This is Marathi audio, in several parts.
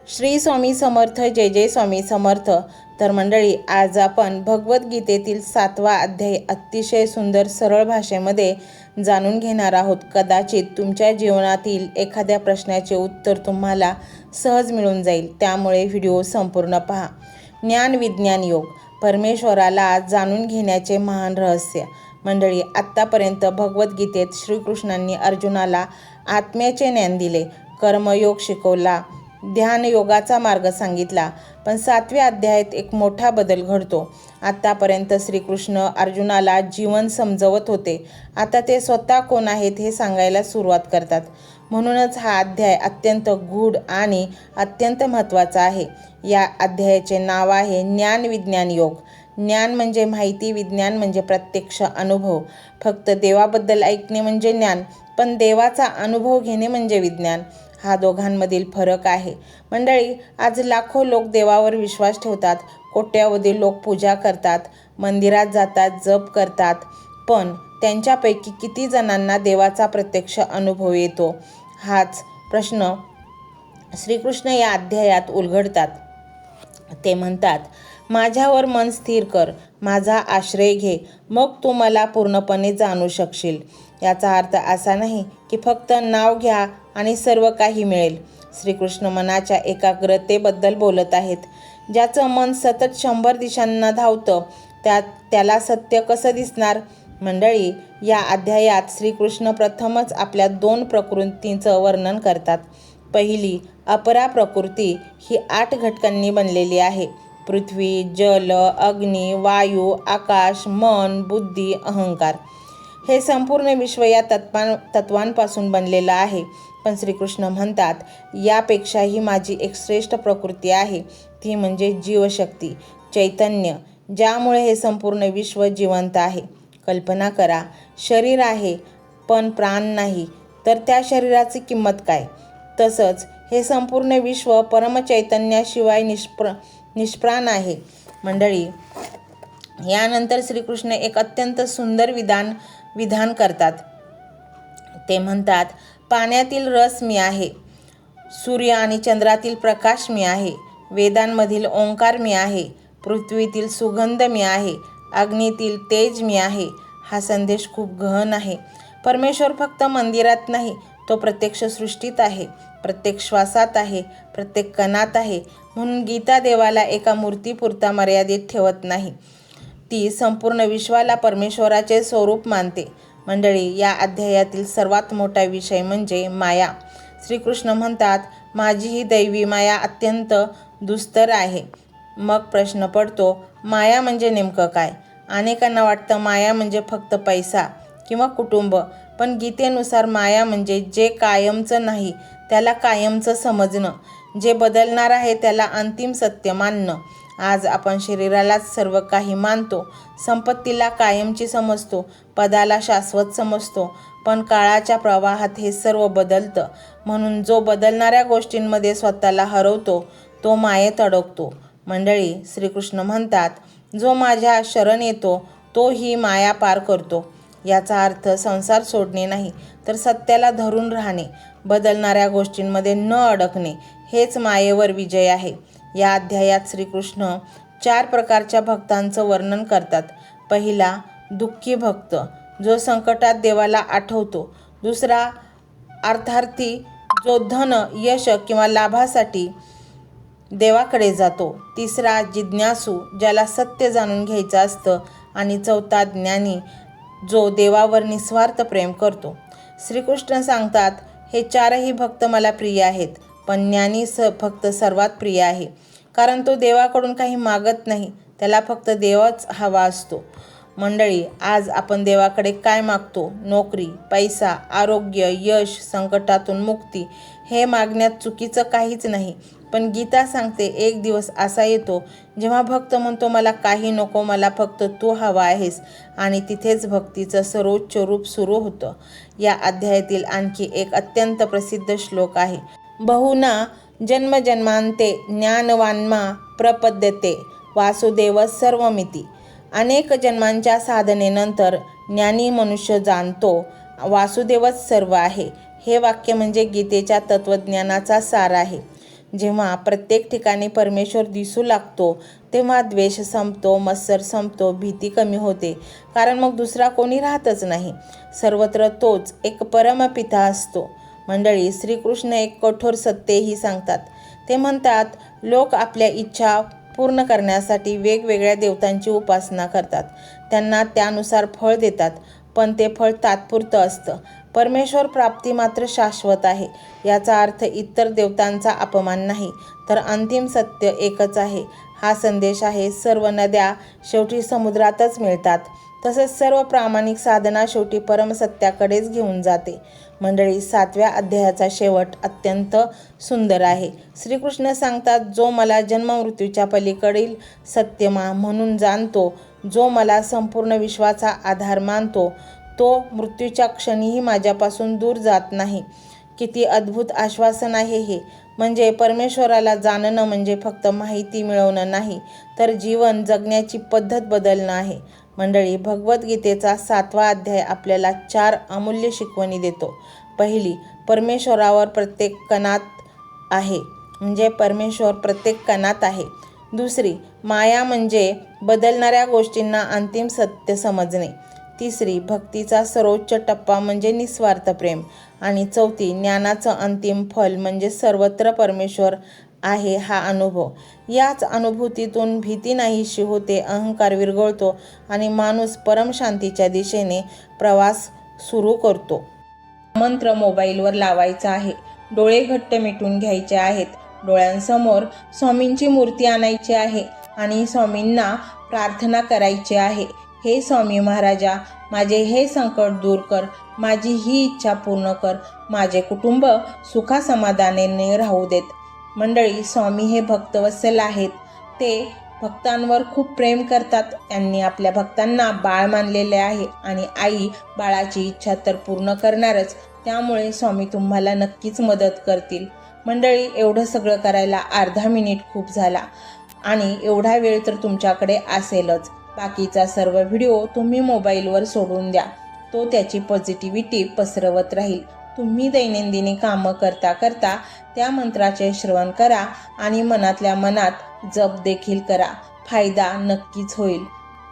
श्री स्वामी समर्थ. जय जय स्वामी समर्थ. तर मंडळी, आज आपण भगवद्गीतेतील 7वा अध्याय अतिशय सुंदर सरळ भाषेमध्ये जाणून घेणार आहोत. कदाचित तुमच्या जीवनातील एखाद्या प्रश्नाचे उत्तर तुम्हाला सहज मिळून जाईल, त्यामुळे व्हिडिओ संपूर्ण पहा. ज्ञान विज्ञान योग, परमेश्वराला जाणून घेण्याचे महान रहस्य. मंडळी, आत्तापर्यंत भगवद्गीतेत श्रीकृष्णांनी अर्जुनाला आत्म्याचे ज्ञान दिले, कर्मयोग शिकवला, ध्यान योगाचा मार्ग सांगितला. पण 7व्या अध्यायात एक मोठा बदल घडतो. आत्तापर्यंत श्रीकृष्ण अर्जुनाला जीवन समजवत होते, आता ते स्वतः कोण आहेत हे सांगायला सुरुवात करतात. म्हणूनच हा अध्याय अत्यंत गूढ आणि अत्यंत महत्त्वाचा आहे. या अध्यायाचे नाव आहे ज्ञान विज्ञान योग. ज्ञान म्हणजे माहिती, विज्ञान म्हणजे प्रत्यक्ष अनुभव. फक्त देवाबद्दल ऐकणे म्हणजे ज्ञान, पण देवाचा अनुभव घेणे म्हणजे विज्ञान. हा दोघांमधील फरक आहे. मंडळी, आज लाखो लोक देवावर विश्वास ठेवतात, कोट्यावधी लोक पूजा करतात, मंदिरात जातात, जप करतात, पण त्यांच्यापैकी किती जणांना देवाचा प्रत्यक्ष अनुभव येतो? हाच प्रश्न श्रीकृष्ण या अध्यायात उलगडतात. ते म्हणतात, माझ्यावर मन स्थिर कर, माझा आश्रय घे, मग तू मला पूर्णपणे जाणू शकशील. याचा अर्थ असा नाही की फक्त नाव घ्या आणि सर्व काही मिळेल. श्रीकृष्ण मनाच्या एकाग्रतेबद्दल बोलत आहेत. ज्याचं मन सतत 100 दिशांना धावतं, त्याला सत्य कसं दिसणार? मंडळी, या अध्यायात श्रीकृष्ण प्रथमच आपल्या 2 प्रकृतींचं वर्णन करतात. पहिली अपरा प्रकृती ही 8 घटकांनी बनलेली आहे. पृथ्वी, जल, अग्नी, वायू, आकाश, मन, बुद्धी, अहंकार. हे संपूर्ण विश्व या तत्वांपासून बनलेलं आहे. पण श्रीकृष्ण म्हणतात, यापेक्षाही माझी एक श्रेष्ठ प्रकृती आहे, ती म्हणजे जीवशक्ती, चैतन्य, ज्यामुळे हे संपूर्ण विश्व जिवंत आहे. कल्पना करा, शरीर आहे पण प्राण नाही, तर त्या शरीराची किंमत काय? तसंच हे संपूर्ण विश्व परमचैतन्याशिवाय निष्प्राण आहे. मंडळी, यानंतर श्रीकृष्ण एक अत्यंत सुंदर विधान करतात. ते म्हणतात, पाण्यातील रस मी आहे, सूर्य आणि चंद्रातील प्रकाश मी आहे, वेदांमधील ओंकार मी आहे, पृथ्वीतील सुगंध मी आहे, अग्नीतील तेज मी आहे. हा संदेश खूप गहन आहे. परमेश्वर फक्त मंदिरात नाही, तो प्रत्यक्ष सृष्टीत आहे, प्रत्येक श्वासात आहे, प्रत्येक कणात आहे. म्हणून गीता देवाला एका मूर्तीपुरता मर्यादित ठेवत नाही, ती संपूर्ण विश्वाला परमेश्वराचे स्वरूप मानते. मंडळी, या अध्यायातील सर्वात मोठा विषय म्हणजे माया. श्रीकृष्ण म्हणतात, माझी ही दैवी माया अत्यंत दुस्तर आहे. मग प्रश्न पडतो, माया म्हणजे नेमकं काय? अनेकांना वाटतं माया म्हणजे फक्त पैसा किंवा कुटुंब, पण गीतेनुसार माया म्हणजे जे कायमचं नाही त्याला कायमचं समजणं, जे बदलणार आहे त्याला अंतिम सत्य मानणं. आज आपण शरीरालाच सर्व काही मानतो, संपत्तीला कायमची समजतो, पदाला शाश्वत समजतो, पण काळाच्या प्रवाहात हे सर्व बदलतं. म्हणून जो बदलणाऱ्या गोष्टींमध्ये स्वतःला हरवतो तो मायेत अडकतो. मंडळी, श्रीकृष्ण म्हणतात, जो माझ्या शरण येतो तो ही माया पार करतो. याचा अर्थ संसार सोडणे नाही, तर सत्याला धरून राहणे, बदलणाऱ्या गोष्टींमध्ये न अडकणे, हेच मायेवर विजय आहे. या अध्यायात श्रीकृष्ण 4 प्रकारच्या भक्तांचं वर्णन करतात. पहिला दुःखी भक्त, जो संकटात देवाला आठवतो. दुसरा अर्थार्थी, जो धन, यश किंवा लाभासाठी देवाकडे जातो. तिसरा जिज्ञासू, ज्याला सत्य जाणून घ्यायचं असतं. आणि चौथा ज्ञानी, जो देवावर निस्वार्थ प्रेम करतो. श्रीकृष्ण सांगतात, हे 4ही भक्त मला प्रिय आहेत, पण ज्ञानी भक्त सर्वात प्रिय आहे, कारण तो देवाकडून काही मागत नाही, त्याला फक्त देवच हवा असतो. मंडळी, आज आपण देवाकडे काय मागतो? नोकरी, पैसा, आरोग्य, यश, संकटातून मुक्ती. हे मागण्यात चुकीचं काहीच नाही. पण गीता सांगते, एक दिवस असा येतो जेव्हा भक्त म्हणतो, मला काही नको, मला फक्त तू हवा आहेस, आणि तिथेच भक्तीचं सर्वोच्च रूप सुरू होतं. या अध्यायातील आणखी एक अत्यंत प्रसिद्ध श्लोक आहे. बहुना जन्मजन्मांते ज्ञानवान्मा प्रपद्यते वासुदेव सर्वमिती. अनेक जन्मांच्या साधनेनंतर ज्ञानी मनुष्य जाणतो वासुदेवच सर्व आहे. हे वाक्य म्हणजे गीतेच्या तत्त्वज्ञानाचा सार आहे. जेव्हा प्रत्येक ठिकाणी परमेश्वर दिसू लागतो तेव्हा द्वेष संपतो, मत्सर संपतो, भीती कमी होते, कारण मग दुसरा कोणी राहतच नाही. सर्वत्र तोच एक परमपिता असतो. मंडळी, श्रीकृष्ण एक कठोर सत्यही सांगतात. ते म्हणतात, लोक आपल्या इच्छा पूर्ण करण्यासाठी वेगवेगळ्या देवतांची उपासना करतात, त्यांना त्यानुसार फळ देतात, पण ते फळ तात्पुरतं असतं. परमेश्वर प्राप्ती मात्र शाश्वत आहे. याचा अर्थ इतर देवतांचा अपमान नाही, तर अंतिम सत्य एकच आहे. हा संदेश आहे. सर्व नद्या शेवटी समुद्रातच मिळतात, तसेच सर्व प्रामाणिक साधना शेवटी परमसत्याकडेच घेऊन जाते. मंडळी, 7व्या अध्यायाचा शेवट अत्यंत सुंदर आहे. श्रीकृष्ण सांगतात, जो मला जन्ममृत्यूच्या पलीकडील सत्य म्हणून जाणतो, जो मला संपूर्ण विश्वाचा आधार मानतो, तो मृत्यूच्या क्षणीही माझ्यापासून दूर जात नाही. किती अद्भुत आश्वासन आहे हे. म्हणजे परमेश्वराला जाणणं म्हणजे फक्त माहिती मिळवणं नाही, तर जीवन जगण्याची पद्धत बदलणं आहे. मंडळी, भगवद्गीतेचा 7वा अध्याय आपल्याला 4 अमूल्य शिकवणी देतो. पहिली, परमेश्वरावर प्रत्येक कणात आहे, म्हणजे परमेश्वर प्रत्येक कणात आहे. दुसरी, माया म्हणजे बदलणाऱ्या गोष्टींना अंतिम सत्य समजणे. तिसरी, भक्तीचा सर्वोच्च टप्पा म्हणजे निस्वार्थ प्रेम. आणि चौथी, ज्ञानाचं अंतिम फल म्हणजे सर्वत्र परमेश्वर आहे हा अनुभव. याच अनुभूतीतून भीती नाहीशी होते, अहंकार विरघळतो आणि माणूस परमशांतीच्या दिशेने प्रवास सुरू करतो. मंत्र मोबाईलवर लावायचा आहे. डोळे घट्ट मिटून घ्यायचे आहेत. डोळ्यांसमोर स्वामींची मूर्ती आणायची आहे आणि स्वामींना प्रार्थना करायची आहे. हे स्वामी महाराजा, माझे हे संकट दूर कर, माझी ही इच्छा पूर्ण कर, माझे कुटुंब सुखासमाधानाने राहू देत. मंडळी, स्वामी हे भक्तवत्सल आहेत. ते भक्तांवर खूप प्रेम करतात. त्यांनी आपल्या भक्तांना बाळ मानलेले आहे आणि आई बाळाची इच्छा तर पूर्ण करणारच. त्यामुळे स्वामी तुम्हाला नक्कीच मदत करतील. मंडळी, एवढं सगळं करायला अर्धा मिनिट खूप झाला आणि एवढा वेळ तर तुमच्याकडे असेलच. बाकीचा सर्व व्हिडिओ तुम्ही मोबाईलवर सोडून द्या. तो त्याची पॉझिटिव्हिटी पसरवत राहील. तुम्ही दैनंदिनी कामं करता करता त्या मंत्राचे श्रवण करा आणि मनातल्या मनात जप देखील करा. फायदा नक्कीच होईल.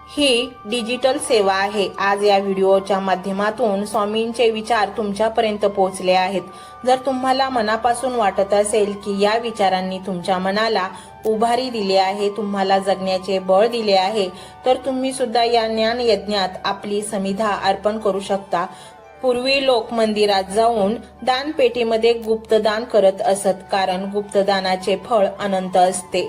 ही डिजिटल सेवा आहे. आज या व्हिडिओच्या माध्यमातून स्वामींचे विचार तुमच्यापर्यंत पोहोचले आहेत. जर तुम्हाला मनापासून वाटत असेल की या विचारांनी तुमच्या मनाला उभारी दिली आहे, तुम्हाला जगण्याचे बळ दिले आहे, तर तुम्ही सुद्धा या ज्ञान यज्ञात आपली समिधा अर्पण करू शकता. पूर्वी लोक मंदिरात जाऊन दानपेटीमध्ये गुप्तदान करत असत, कारण गुप्तदानाचे फळ अनंत असते.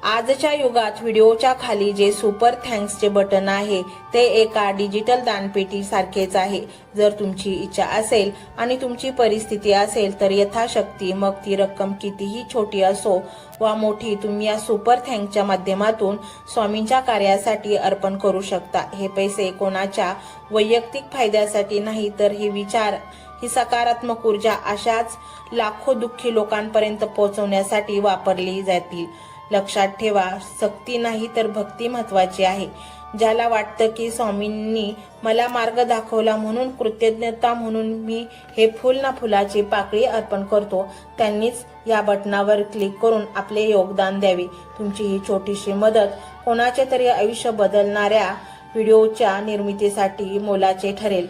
आजच्या युगात व्हिडिओच्या खाली जे सुपर थँक्सचे बटन आहे ते एका डिजिटल दानपेटी सारखेच आहे. जर तुमची इच्छा असेल आणि तुमची परिस्थिती असेल तर यथाशक्ती, मग ती रक्कम कितीही छोटी असो वा मोठी, तुम्ही या सुपर थँक्सच्या माध्यमातून स्वामींच्या कार्यासाठी अर्पण करू शकता. हे पैसे कोणाच्या वैयक्तिक फायद्यासाठी नाही, तर हे विचार, ही सकारात्मक ऊर्जा अशाच लाखो दुःखी लोकांपर्यंत पोहोचवण्यासाठी वापरली जातील. लक्षात ठेवा, सक्ती नाही तर भक्ती महत्वाची आहे. ज्याला वाटतं की स्वामींनी मला मार्ग दाखवला म्हणून कृतज्ञता म्हणून मी हे फुल ना फुलाची पाकळी अर्पण करतो, त्यांनीच या बटनावर क्लिक करून आपले योगदान द्यावे. तुमची ही छोटीशी मदत कोणाचे तरी आयुष्य बदलणाऱ्या व्हिडिओच्या निर्मितीसाठी मोलाचे ठरेल.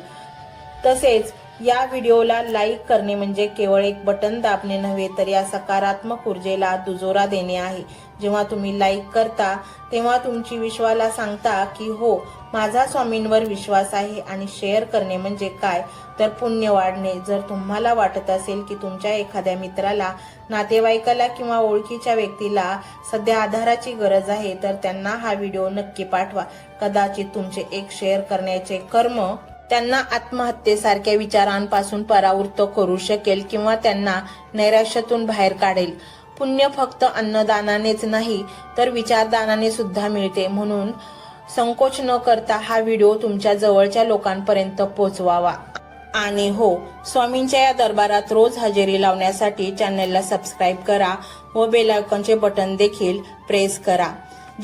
तसेच या व्हिडिओला लाईक करणे म्हणजे केवळ एक बटन दाबणे नव्हे, तर या सकारात्मक ऊर्जेला दुजोरा देणे आहे. जेव्हा तुम्ही लाईक करता तेव्हा तुमची विश्वाला सांगता की हो, माझा स्वामींवर विश्वास आहे. आणि शेअर करणे म्हणजे काय, तर पुण्य वाढणे. जर तुम्हाला वाटत असेल की तुमच्या एखाद्या मित्राला, नातेवाईकाला किंवा ओळखीच्या व्यक्तीला सध्या आधाराची गरज आहे, तर त्यांना हा व्हिडिओ नक्की पाठवा. कदाचित तुमचे एक शेअर करण्याचे कर्म त्यांना आत्महत्येसारख्या विचारांपासून परावृत्त करू शकेल किंवा त्यांना नैराश्यातून बाहेर काढेल. पुण्य फक्त अन्नदानानेच नाही, तर विचारदानाने सुद्धा मिळते. म्हणून संकोच न करता हा व्हिडिओ तुमच्या जवळच्या लोकांपर्यंत पोहोचवावा. आणि हो, स्वामींच्या या दरबारात रोज हजेरी लावण्यासाठी चॅनलला सबस्क्राईब करा व बेल आयकॉनचे बटन देखील प्रेस करा.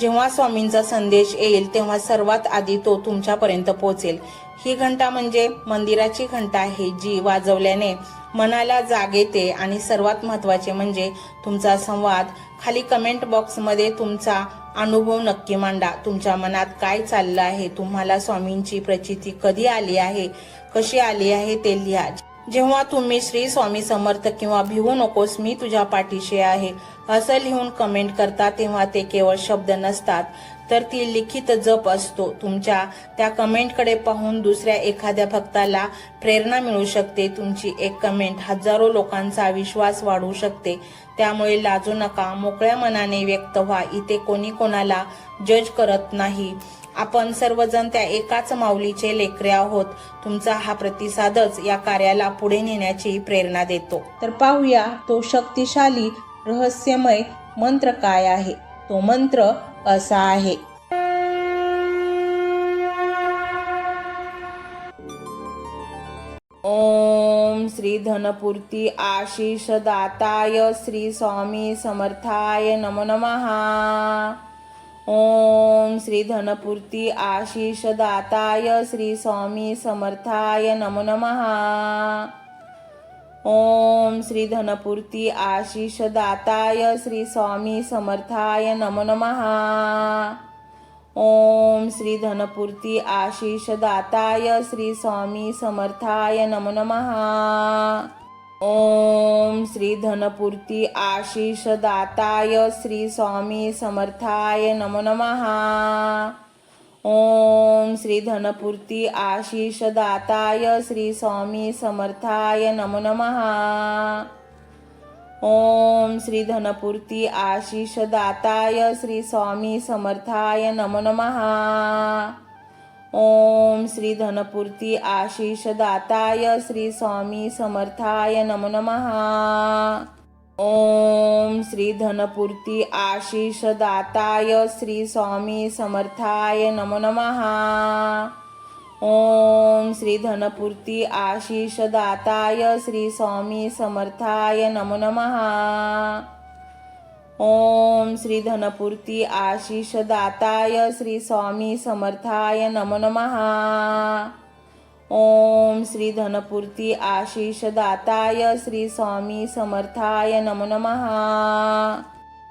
जेव्हा स्वामींचा संदेश येईल तेव्हा सर्वात आधी तो तुमच्यापर्यंत पोहोचेल. ही घंटा म्हणजे मंदिराची घंटा आहे, जी वाजवल्याने मनाला जाग येते. आणि सर्वात महत्त्वाचे म्हणजे तुमचा संवाद. खाली कमेंट बॉक्समध्ये तुमचा अनुभव नक्की मांडा. तुमच्या मनात काय चाललं आहे, तुम्हाला स्वामींची प्रचिती कधी आली आहे, कशी आली आहे ते लिहा. जेव्हा तुम्ही श्री स्वामी समर्थ किंवा भिवू नकोस मी तुझ्या पाठीशी आहे असं लिहून कमेंट करता, तेव्हा ते केवळ शब्द नसतात, तर ती लिखित जप असतो. तुमच्या त्या कमेंटकडे पाहून दुसऱ्या एखाद्या भक्ताला प्रेरणा मिळू शकते. तुमची एक कमेंट हजारो लोकांचा विश्वास वाढवू शकते. त्यामुळे लाजू नका, मोकळ्या मनाने व्यक्त व्हा. इथे कोणी कोणाला जज करत नाही. आपण सर्वजण त्या एकाच माऊलीचे लेकरे आहोत. तुमचा हा प्रतिसादच या कार्याला पुढे नेण्याची प्रेरणा देतो. तर पाहूया तो शक्तिशाली रहस्यमय मंत्र काय आहे. तो मंत्र असा आहे. ओम श्री धनपूर्ती आशीष दाताय श्री स्वामी समर्थाय नमो नमः. ओम श्री धनपूर्ती आशीष दाताय श्री स्वामी समर्थाय नमो नमः. ओम श्री धनपूर्ती आशीष दाताय श्री स्वामी समर्थाय नमो नमः. ओम श्री धनपूर्ती आशीष दाताय श्री स्वामी समर्थाय नमो नमः. ओम श्री धनपूर्ती आशीष दाताय श्री स्वामी समर्थाय नमो नमः. ओम श्री धनपूर्ती आशीष दाताय श्री स्वामी समर्थाय नमो नमः. ओम श्री धनपूर्ती आशीष दाताय श्री स्वामी समर्थाय नमो नमः. ओम श्री धनपूर्ती आशीष दाताय श्री स्वामी समर्थाय नमो नमः. ओम श्री धनपूर्ती आशीष दाताय श्री स्वामी समर्थाय नमो नमः. ओम श्री धनपूर्ती आशीष दाताय श्री स्वामी समर्थाय नमो नमः. ओम श्री धनपूर्ती आशीष दाताय श्री स्वामी समर्थाय नमो नमः. ओम श्री धनपूर्ती आशीष दाताय श्री स्वामी समर्थाय नमो नमः.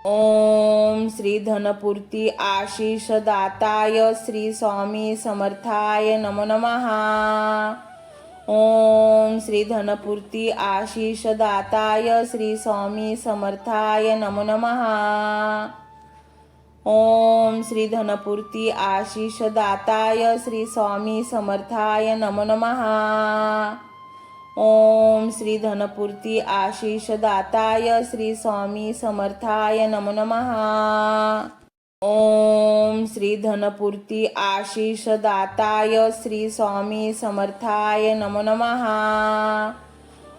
ओम श्री धनपूर्ती आशीष दाताय श्री स्वामी समर्थाय नमो नमः. ओम श्री धनपूर्ती आशीष दाताय श्री स्वामी समर्थाय नमो नमः. ओम श्री धनपूर्ती आशीष दाताय श्री स्वामी समर्थाय नमो नमः. ओम श्री धनपूर्ती आशीष दाताय श्री स्वामी समर्थाय नमो नमः. ओम श्री धनपूर्ती आशीष दाताय श्री स्वामी समर्थाय नमो नमः.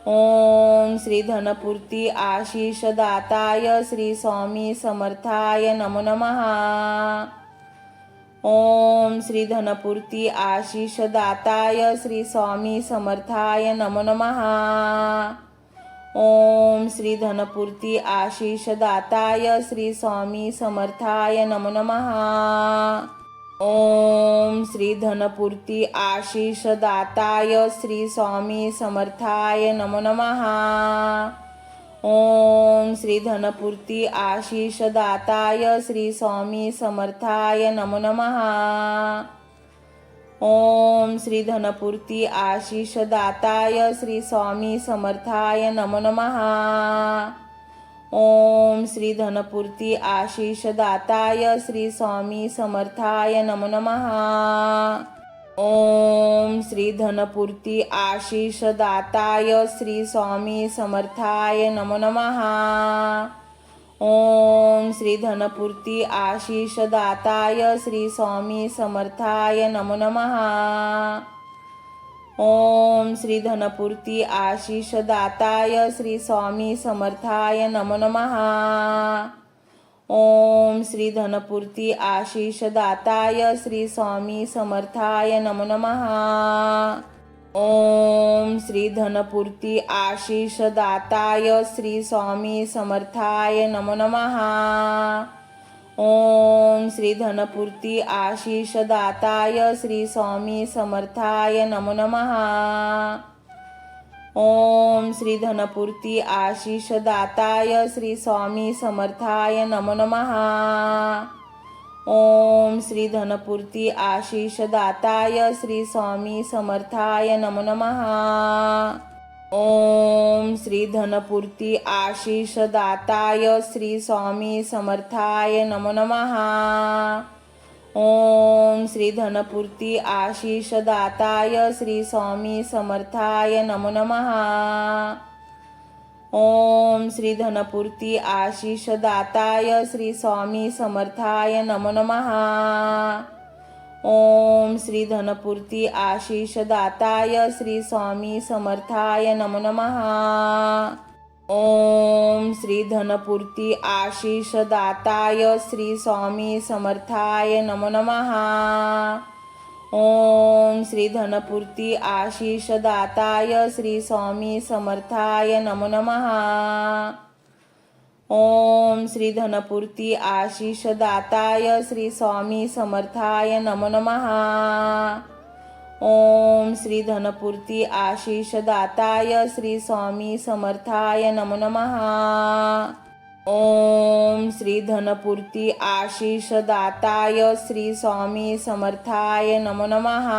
ओम श्री धनपूर्ती आशीष दाताय श्री स्वामी समर्थाय नमो नमः. ओम श्री धनपूर्ती आशीष दाताय श्री स्वामी समर्थाय नमो नमः. ओम श्री धनपूर्ती आशीष दाताय श्री स्वामी समर्थाय नमो नमः. ओम श्री धनपूर्ती आशीष दाताय श्री स्वामी समर्थाय नमो नमः. ओम श्री धनपूर्ती आशीष दाताय श्री स्वामी समर्थाय नमो नमः. ओम श्री धनपूर्ती आशीष दाताय श्री स्वामी समर्थाय नमो नमः. ओम श्री धनपूर्ती आशीष दाताय श्री स्वामी समर्थाय नमो नमः. ओम श्री धनपूर्ती आशीष दाताय श्री स्वामी समर्थाय नमो नमः. ओम श्री धनपूर्ती आशीष दाताय श्री स्वामी समर्थाय नमो नमः. ओम श्री धनपूर्ती आशीष दाताय श्री स्वामी समर्थाय नमो नमः. ओम श्री धनपूर्ती आशीष दाताय श्री स्वामी समर्थाय नमो नमः. ओम श्री धनपूर्ती आशीष दाताय श्री स्वामी समर्थाय नमो नमः. ओम श्री धनपूर्ती आशीष दाताय श्री स्वामी समर्थाय नमो नमः. ओम श्री धनपूर्ती आशीष दाताय श्री स्वामी समर्थाय नमो नमः। ओम श्री धनपूर्ती आशीष दाताय श्री स्वामी समर्थाय नमो नमः। ओम श्री धनपूर्ती आशीष दाताय श्री स्वामी समर्थाय नमो नमः। ओम श्री धनपूर्ती आशीष दाताय श्री स्वामी समर्थाय नमो नमः। ओम श्री धनपूर्ती आशीष दाताय श्री स्वामी समर्थाय नमो नमः। ओम श्री धनपूर्ती आशीष दाताय श्री स्वामी समर्थाय नमो नमः। ओम श्री धनपूर्ती आशीष दाताय श्री स्वामी समर्थाय नमो नमः। ओम श्री धनपूर्ती आशीष दाताय श्री स्वामी समर्थाय नमो नमः। ओम श्री धनपूर्ती आशीष दाताय श्री स्वामी समर्थाय नमो नमः। ओम श्री धनपूर्ती आशीष दाताय श्री स्वामी समर्थाय नमो नमः। ओम श्री धनपूर्ती आशीष दाताय श्री स्वामी समर्थाय नमो नमः।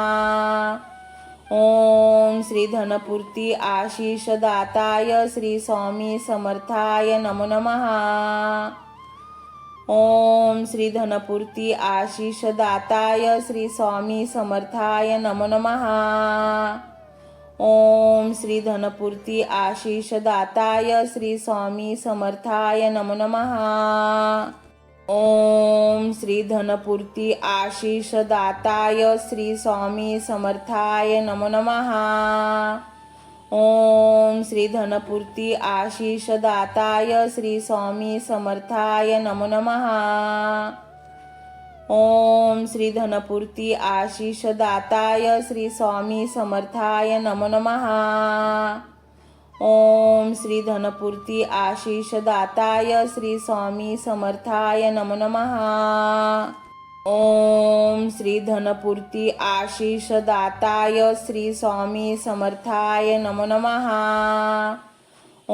ओम श्री धनपूर्ती आशीष दाताय श्री स्वामी समर्थाय नमो नमः। ओम श्री धनपूर्ती आशीष दाताय श्री स्वामी समर्थाय नमो नमः। ओम श्री धनपूर्ती आशीष दाताय श्री स्वामी समर्थाय नमो नमः। ओम श्री धनपूर्ती आशीष दाताय श्री स्वामी समर्थाय नमो नमः। ओम श्री धनपूर्ती आशीष दाताय श्री स्वामी समर्थाय नमो नमः। ओम श्री धनपूर्ती आशीष दाताय श्री स्वामी समर्थाय नमो नमः। ओम श्री धनपूर्ती आशीष दाताय श्री स्वामी समर्थाय नमो नमः। ओम श्री धनपूर्ती आशीष दाताय श्री स्वामी समर्थाय नमो नमः।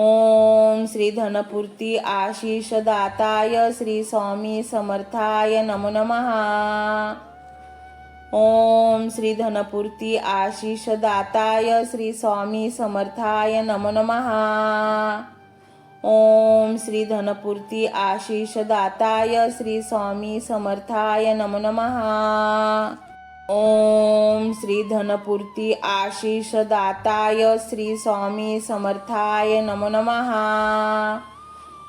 ओम श्री धनपूर्ती आशीष दाताय श्री स्वामी समर्थाय नमो नमः। ओम श्री धनपूर्ती आशीष दाताय श्री स्वामी समर्थाय नमो नमः। ओम श्री धनपूर्ती आशीष दाताय श्री स्वामी समर्थाय नमो नमः। ओम श्री धनपूर्ती आशीष दाताय श्री स्वामी समर्थाय नमो नमः।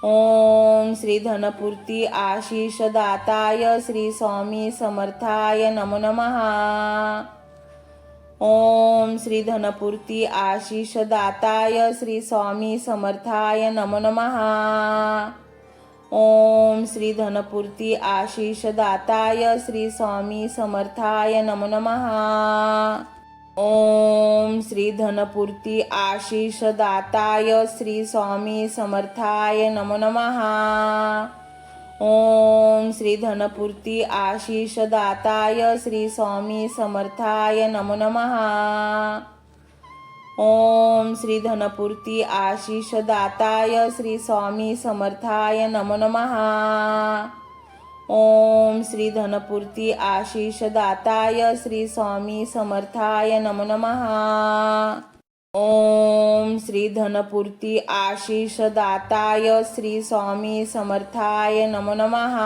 ओम श्री धनपूर्ती आशीष दाताय श्री स्वामी समर्थाय नमो नमः। ओम श्री धनपूर्ती आशीष दाताय श्री स्वामी समर्थाय नमो नमः। ओम श्री धनपूर्ती आशीष दाताय श्री स्वामी समर्थाय नमो नमः। ओम श्री धनपूर्ती आशीष दाताय श्री स्वामी समर्थाय नमो नमः। ओम श्री धनपूर्ती आशीष दाताय श्री स्वामी समर्थाय नमो नमः। ओम श्री धनपूर्ती आशीष दाताय श्री स्वामी समर्थाय नमो नमः। ओम श्री धनपूर्ती आशीष दाताय श्री स्वामी समर्थाय नमो नमः। ओम श्री धनपूर्ती आशीष दाताय श्री स्वामी समर्थाय नमो नमः।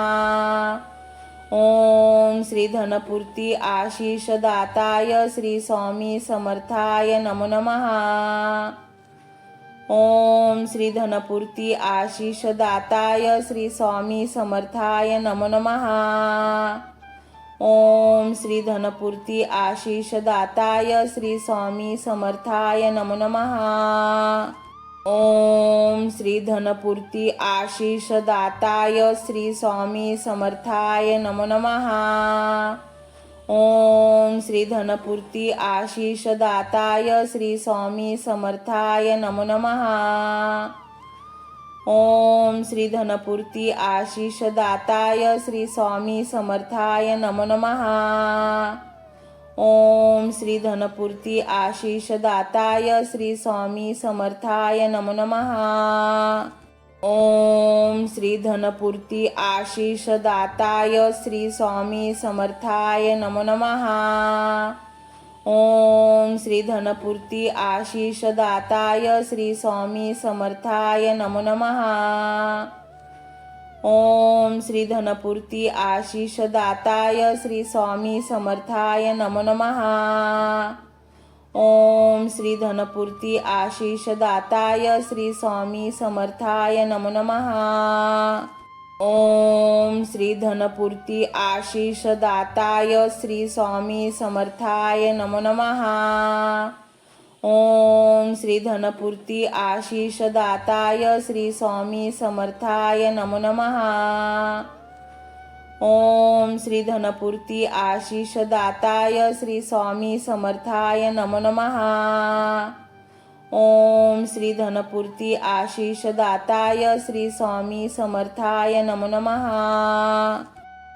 ओम श्री धनपूर्ती आशीष दाताय श्री स्वामी समर्थाय नमो नमः। ओम श्री धनपूर्ती आशीष दाताय श्री स्वामी समर्थाय नमो नमः। ओम श्री धनपूर्ती आशीष दाताय श्री स्वामी समर्थाय नमो नमः। ओम श्री धनपूर्ती आशीष दाताय श्री स्वामी समर्थाय नमो नमः। ओम श्री धनपूर्ती आशीष दाताय श्री स्वामी समर्थाय नमो नमः। ओम श्री धनपूर्ती आशीष दाताय श्री स्वामी समर्थाय नमो नमः। ओम श्री धनपूर्ती आशीष दाताय श्री स्वामी समर्थाय नमो नमः। ओम श्री धनपूर्ती आशीष दाताय श्री स्वामी समर्थाय नमो नमः। ओम श्री धनपूर्ती आशीष दाताय श्री स्वामी समर्थाय नमो नमः। ओम श्री धनपूर्ती आशीष दाताय श्री स्वामी समर्थाय नमो नमः। ओम श्री धनपूर्ती आशीष दाताय श्री स्वामी समर्थाय नमो नमः। ओम श्री धनपूर्ती आशीष दाताय श्री स्वामी समर्थाय नमो नमः। ओम श्री धनपूर्ती आशीष दाताय श्री स्वामी समर्थाय नमो नमः। ओम श्री धनपूर्ती आशीष दाताय श्री स्वामी समर्थाय नमो नमः। ओम श्री धनपूर्ती आशीष दाताय श्री स्वामी समर्थाय नमो नमः।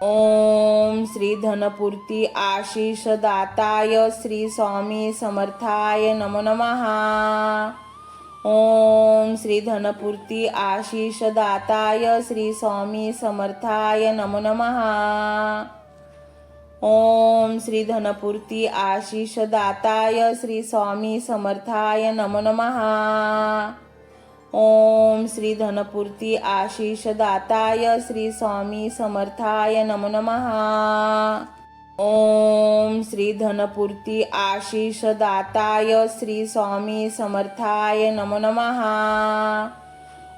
ओम श्री धनपूर्ती आशीष दाताय श्री स्वामी समर्थाय नमो नमः। ओम श्री धनपूर्ती आशीष दाताय श्री स्वामी समर्थाय नमो नमः। ओम श्री धनपूर्ती आशीष दाताय श्री स्वामी समर्थाय नमो नमः। ओम श्री धनपूर्ती आशीष दाताय श्री स्वामी समर्थाय नमो नमः। ओम श्री धनपूर्ती आशीष दाताय श्री स्वामी समर्थाय नमो नमः।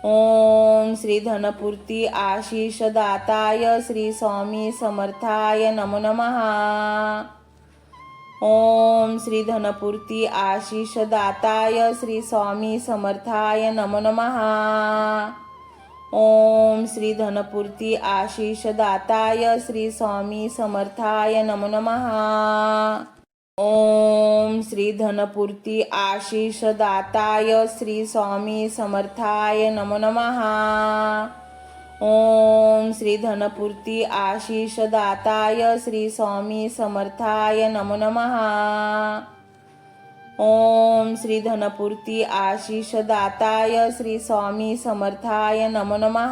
ओम श्री धनपूर्ती आशीष दाताय श्री स्वामी समर्थाय नमो नमः। ओम श्री धनपूर्ती आशीष दाताय श्री स्वामी समर्थाय नमो नमः। ओम श्री धनपूर्ती आशीष दाताय श्री स्वामी समर्थाय नमो नमः। ओम श्री धनपूर्ती आशीष दाताय श्री स्वामी समर्थाय नमो नमः। ओम श्री धनपूर्ती आशीष दाताय श्री स्वामी समर्थाय नमो नमः। ओम श्री धनपूर्ती आशीष दाताय श्री स्वामी समर्थाय नमो नमः।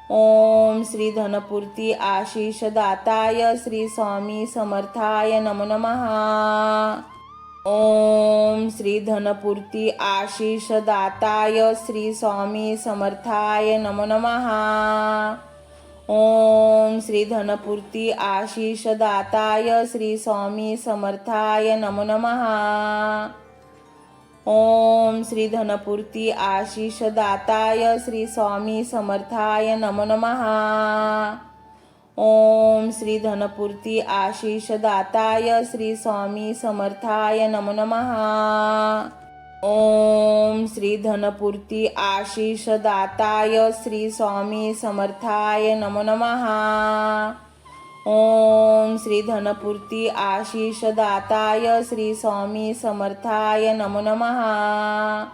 ओम श्री धनपूर्ती आशीष दाताय श्री स्वामी समर्थाय नमो नमः। ओम श्री धनपूर्ती आशीष दाताय श्री स्वामी समर्थाय नमो नमः। ओम श्री धनपूर्ती आशीष दाताय श्री स्वामी समर्थाय नमो नमः। ओम श्री धनपूर्ती आशीष दाताय श्री स्वामी समर्थाय नमो नमः। ओम श्री धनपूर्ती आशीष दाताय श्री स्वामी समर्थाय नमो नमः। ओम श्री धनपूर्ती आशीष दाताय श्री स्वामी समर्थाय नमो नमः। ओम श्री धनपूर्ती आशीष दाताय श्री स्वामी समर्थाय नमो नमः।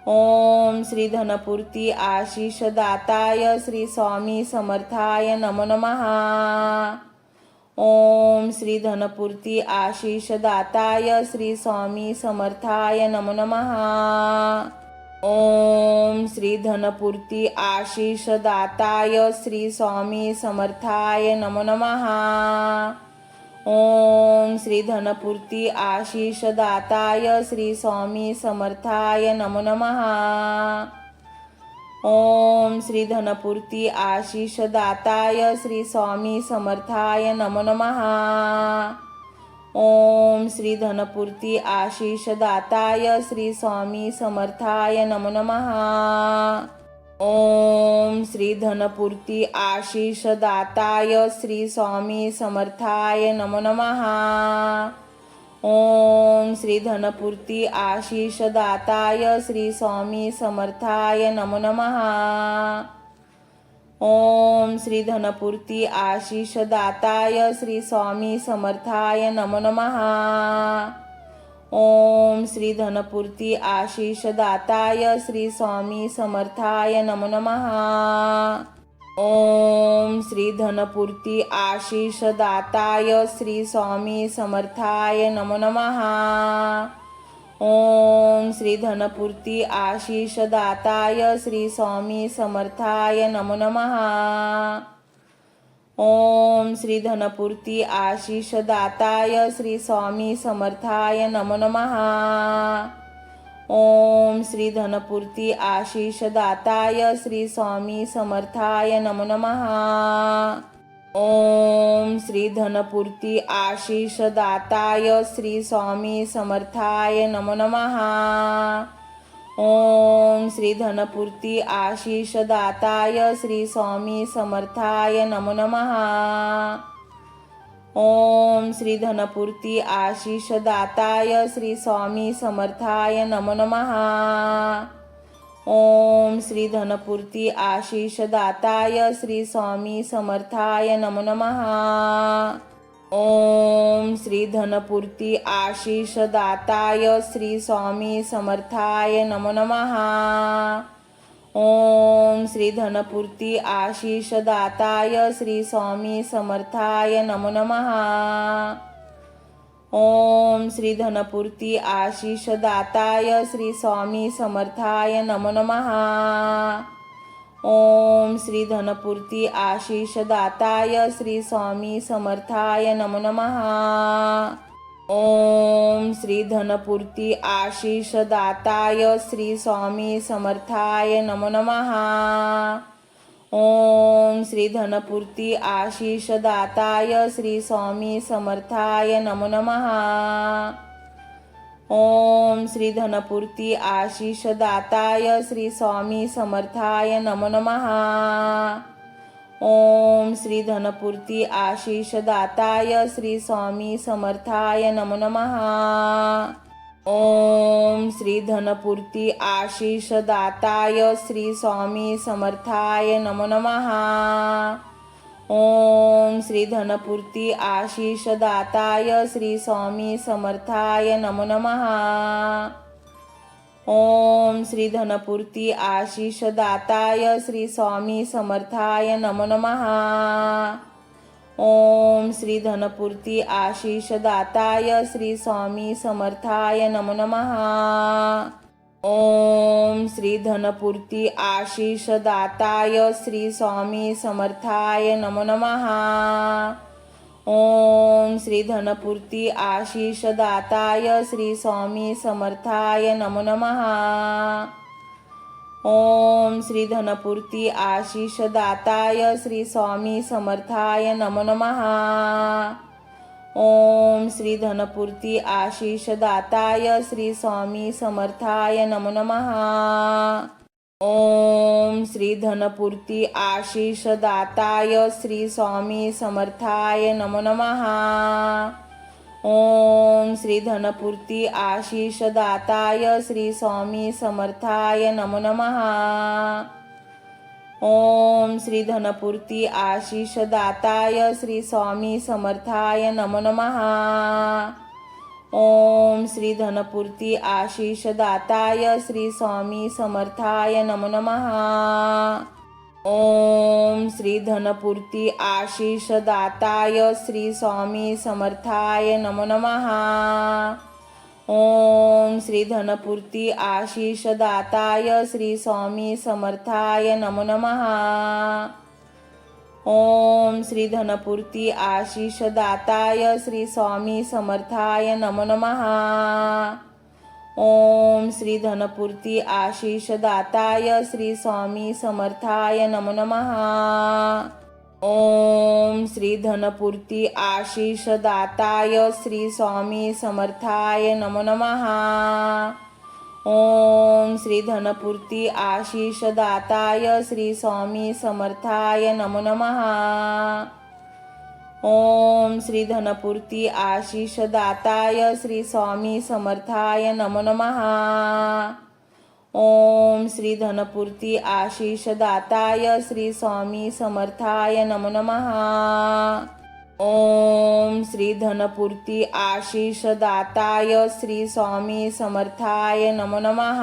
ओम श्री धनपूर्ती आशीष दाताय श्री स्वामी समर्थाय नमो नमः। ओम श्री धनपूर्ती आशीष दाताय श्री स्वामी समर्थाय नमो नमः। ओम श्री धनपूर्ती आशीष दाताय श्री स्वामी समर्थाय नमो नमः। ओम श्री धनपूर्ती आशीष दाताय श्री स्वामी समर्थाय नमो नमः। ओम श्री धनपूर्ती आशीष दाताय श्री स्वामी समर्थाय नमो नमः। ओम श्री धनपूर्ती आशीष दाताय श्री स्वामी समर्थाय नमो नमः। ओम श्री धनपूर्ती आशीष दाताय श्री स्वामी समर्थाय नमो नमः। ओम श्री धनपूर्ती आशीष दाताय श्री स्वामी समर्थाय नमो नमः। ओम श्री धनपूर्ती आशीष दाताय श्री स्वामी समर्थाय नमो नमः। ओम श्री धनपूर्ती आशीष दाताय श्री स्वामी समर्थाय नमो नमः। ओम श्री धनपूर्ती आशीष दाताय श्री स्वामी समर्थाय नमो नमः। ओम श्री धनपूर्ती आशीष दाताय श्री स्वामी समर्थाय नमो नमः। ओम श्री धनपूर्ती आशीष दाताय श्री स्वामी समर्थाय नमो नमः। ओम श्री धनपूर्ती आशीष दाताय श्री स्वामी समर्थाय नमो नमः। ओम श्री धनपूर्ती आशीष दाताय श्री स्वामी समर्थाय नमो नमः। ओम श्री धनपूर्ती आशीष दाताय श्री स्वामी समर्थाय नमो नमः। ओम श्री धनपूर्ती आशीष दाताय श्री स्वामी समर्थाय नमो नमः। ओम श्री धनपूर्ती आशीष दाताय श्री स्वामी समर्थाय नमो नमः। ओम श्री धनपूर्ती आशीष दाताय श्री स्वामी समर्थाय नमो नमः। ओम श्री धनपूर्ती आशीष दाताय श्री स्वामी समर्थाय नमो नमः। ओम श्री धनपूर्ती आशीष दाताय श्री स्वामी समर्थाय नमो नमः। ओम श्री धनपूर्ती आशीष दाताय श्री स्वामी समर्थाय नमो नमः। ओम श्री धनपूर्ती आशीष दाताय श्री स्वामी समर्थाय नमो नमः। ओम श्री धनपूर्ती आशीष दाताय श्री स्वामी समर्थाय नमो नमः। ओम श्री धनपूर्ती आशीष दाताय श्री स्वामी समर्थाय नमो नमः। ओम श्री धनपूर्ती आशीष दाताय श्री स्वामी समर्थाय नमो नमः। ओम श्री धनपूर्ती आशीष दाताय श्री स्वामी समर्थाय नमो नमः। ओम श्री धनपूर्ती आशीष दाताय श्री स्वामी समर्थाय नमो नमः। ओम श्री धनपूर्ती आशीष दाताय श्री स्वामी समर्थाय नमो नमः। ओम श्री धनपूर्ती आशीष दाताय श्री स्वामी समर्थाय नमो नमः। ओम श्री धनपूर्ती आशीष दाताय श्री स्वामी समर्थाय नमो नमः। ओम श्री धनपूर्ती आशीष दाताय श्री स्वामी समर्थाय नमो नमः। ओम श्री धनपूर्ती आशीष दाताय श्री स्वामी समर्थाय नमो नमः। ओम श्री धनपूर्ती आशीष दाताय श्री स्वामी समर्थाय नमो नमः। ओम श्री धनपूर्ती आशीष दाताय श्री स्वामी समर्थाय नमो नमः। ओम श्री धनपूर्ती आशीष दाताय श्री स्वामी समर्थाय नमो नमः। ओम श्री धनपूर्ती आशीष दाताय श्री स्वामी समर्थाय नमो नमः। ओम श्री धनपूर्ती आशीष दाताय श्री स्वामी समर्थाय नमो नमः। ओम श्री धनपूर्ती आशीष दाताय श्री स्वामी समर्थाय नमो नमः। ओम श्री धनपूर्ती आशीष दाताय श्री स्वामी समर्थाय नमो नमः। ओम श्री धनपूर्ती आशीष दाताय श्री स्वामी समर्थाय नमो नमः। ओम श्री धनपूर्ती आशीष दाताय श्री स्वामी समर्थाय नमो नमः। ओम श्री धनपूर्ती आशीष दाताय श्री स्वामी समर्थाय नमो नमः। ओम श्री धनपूर्ती आशीष दाताय श्री स्वामी समर्थाय नमो नमः। ओम श्री धनपूर्ती आशीष दाताय श्री स्वामी समर्थाय नमो नमः। ओम श्री धनपूर्ती आशीष दाताय श्री स्वामी समर्थाय नमो नमः। ओम श्री धनपूर्ती आशीष दाताय श्री स्वामी समर्थाय नमो नमः।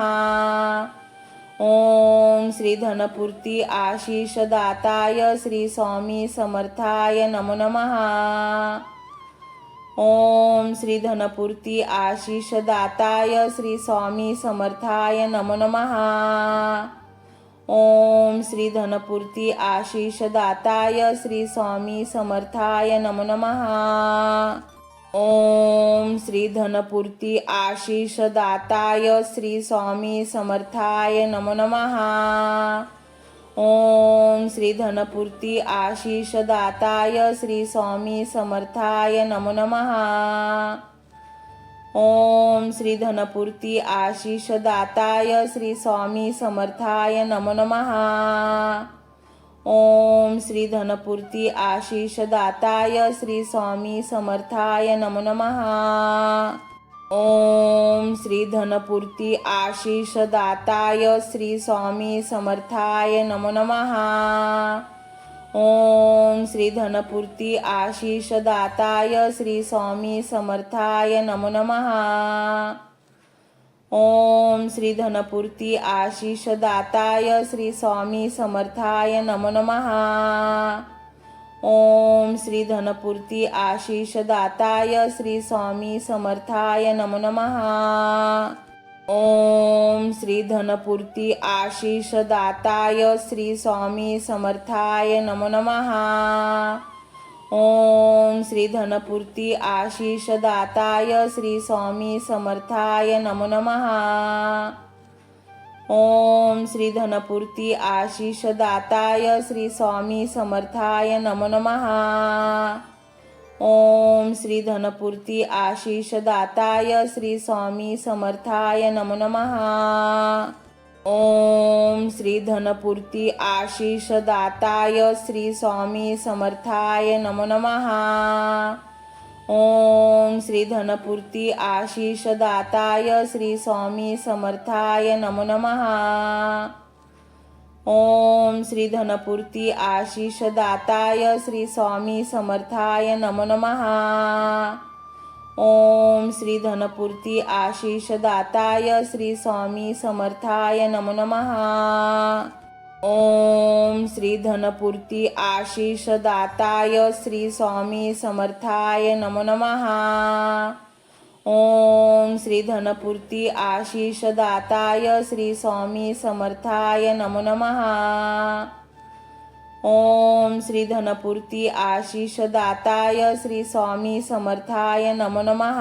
ओम श्री धनपूर्ती आशीष दाताय श्री स्वामी समर्थाय नमो नमः। ओम श्री धनपूर्ती आशीष दाताय श्री स्वामी समर्थाय नमो नमः। ओम श्री धनपूर्ती आशीष दाताय श्री स्वामी समर्थाय नमो नमः। ओम श्री धनपूर्ती आशीष दाताय श्री स्वामी समर्थाय नमो नमः। ओम श्री धनपूर्ती आशीष दाताय श्री स्वामी समर्थाय नमो नमः। ओम श्री धनपूर्ती आशीष दाताय श्री स्वामी समर्थाय नमो नमः। ओम श्री धनपूर्ती आशीष दाताय श्री स्वामी समर्थाय नमो नमः। ओम श्री धनपूर्ती आशीष दाताय श्री स्वामी समर्थाय नमो नमः। ओम श्री धनपूर्ती आशीष दाताय श्री स्वामी समर्थाय नमो नमः। ओम श्री धनपूर्ती आशीष दाताय श्री स्वामी समर्थाय नमो नमः। ओम श्री धनपूर्ती आशीष दाताय श्री स्वामी समर्थाय नमो नमः। ओम श्री धनपूर्ती आशीष दाताय श्री स्वामी समर्थाय नमो नमः। ओम श्री धनपूर्ती आशीष दाताय श्री स्वामी समर्थाय नमो नमः। ओम श्री धनपूर्ती आशीष दाताय श्री स्वामी समर्थाय नमो नमः। ओम श्री धनपूर्ती आशीष दाताय श्री स्वामी समर्थाय नमो नमः। ओम श्री धनपूर्ती आशीष दाताय श्री स्वामी समर्थाय नमो नमः। ओम श्री धनपूर्ती आशीष दाताय श्री स्वामी समर्थाय नमो नमः। ओम श्री धनपूर्ती आशीष दाताय श्री स्वामी समर्थाय नमो नमः। ओम श्री धनपूर्ती आशीष दाताय श्री स्वामी समर्थाय नमो नमः। ओम श्री धनपूर्ती आशीष दाताय श्री स्वामी समर्थाय नमो नमः। ओम श्री धनपूर्ती आशीष दाताय श्री स्वामी समर्थाय नमो नमः। ओम श्री धनपूर्ती आशीष दाताय श्री स्वामी समर्थाय नमो नमः।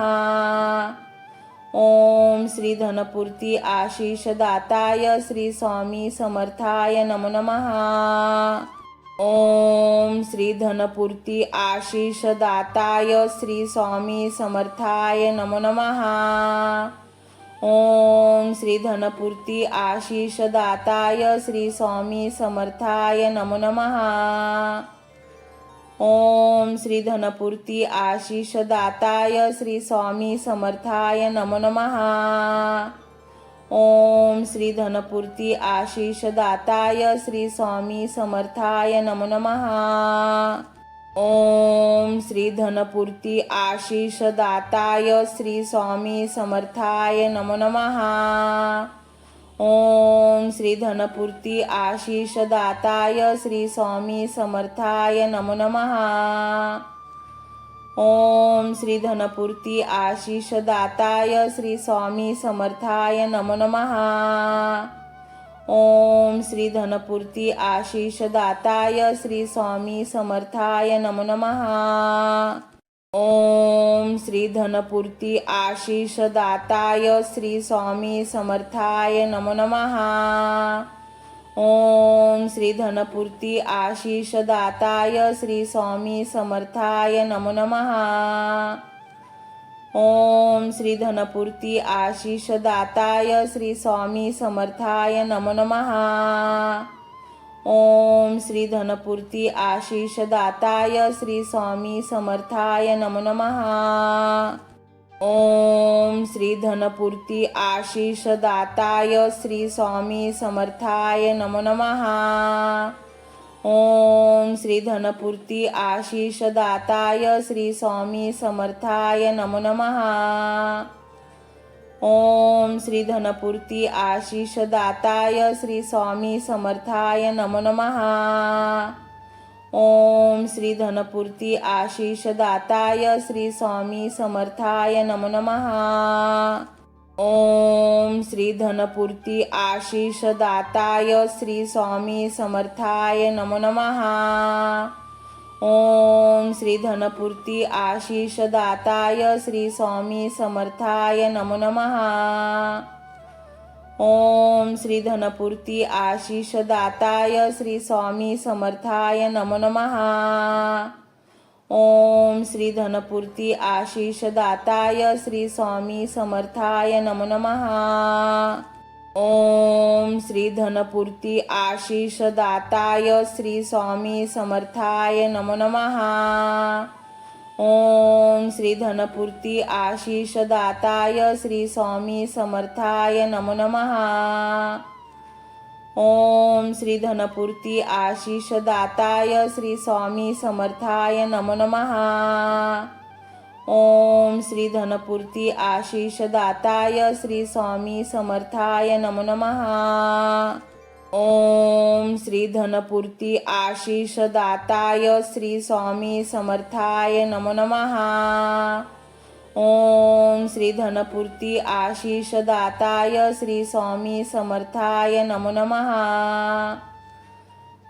ओम श्री धनपूर्ती आशीष दाताय श्री स्वामी समर्थाय नमो नमः। ओम श्री धनपूर्ती आशीष दाताय श्री स्वामी समर्थाय नमो नमः। ओम श्री धनपूर्ती आशीष दाताय श्री स्वामी समर्थाय नमो नमः। ओम श्री धनपूर्ती आशीष दाताय श्री स्वामी समर्थाय नमो नमः। ओम श्री धनपूर्ती आशीष दाताय श्री स्वामी समर्थाय नमो नमः। ओम श्री धनपूर्ती आशीष दाताय श्री स्वामी समर्थाय नमो नमः। ओम श्री धनपूर्ती आशीष दाताय श्री स्वामी समर्थाय नमो नमः। ओम श्री धनपूर्ती आशीष दाताय श्री स्वामी समर्थाय नमो नमः। ओम श्री धनपूर्ती आशीष दाताय श्री स्वामी समर्थाय नमो नमः। ओम श्री धनपूर्ती आशीष दाताय श्री स्वामी समर्थाय नमो नमः। ओम श्री धनपूर्ती आशीष दाताय श्री स्वामी समर्थाय नमो नमः। ओम श्री धनपूर्ती आशीष दाताय श्री स्वामी समर्थाय नमो नमः। ओम श्री धनपूर्ती आशीष दाताय श्री स्वामी समर्थाय नमो नमः। ओम श्री धनपूर्ती आशीष दाताय श्री स्वामी समर्थाय नमो नमः। ओम श्री धनपूर्ती आशीष दाताय श्री स्वामी समर्थाय नमो नमः। ओम श्री धनपूर्ती आशीष दाताय श्री स्वामी समर्थाय नमो नमः। ओम श्री धनपूर्ती आशीष दाताय श्री स्वामी समर्थाय नमो नमः। ओम श्री धनपूर्ती आशीष दाताय श्री स्वामी समर्थाय नमो नमः। ओम श्री धनपूर्ती आशीष दाताय श्री स्वामी समर्थाय नमो नमः। ओम श्री धनपूर्ती आशीष दाताय श्री स्वामी समर्थाय नमो नमः। ओम श्री धनपूर्ती आशीष दाताय श्री स्वामी समर्थाय नमो नमः। ओम श्री धनपूर्ती आशीष दाताय श्री स्वामी समर्थाय नमो नमः। ओम श्री धनपूर्ती आशीष दाताय श्री स्वामी समर्थाय नमो नमः। ओम श्री धनपूर्ती आशीष दाताय श्री स्वामी समर्थाय नमो नमः। ओम श्री धनपूर्ती आशीष दाताय श्री स्वामी समर्थाय नमो नमः। ओम श्री धनपूर्ती आशीष दाताय श्री स्वामी समर्थाय नमो नमः। ओम श्री धनपूर्ती आशीष दाताय श्री स्वामी समर्थाय नमो नमः।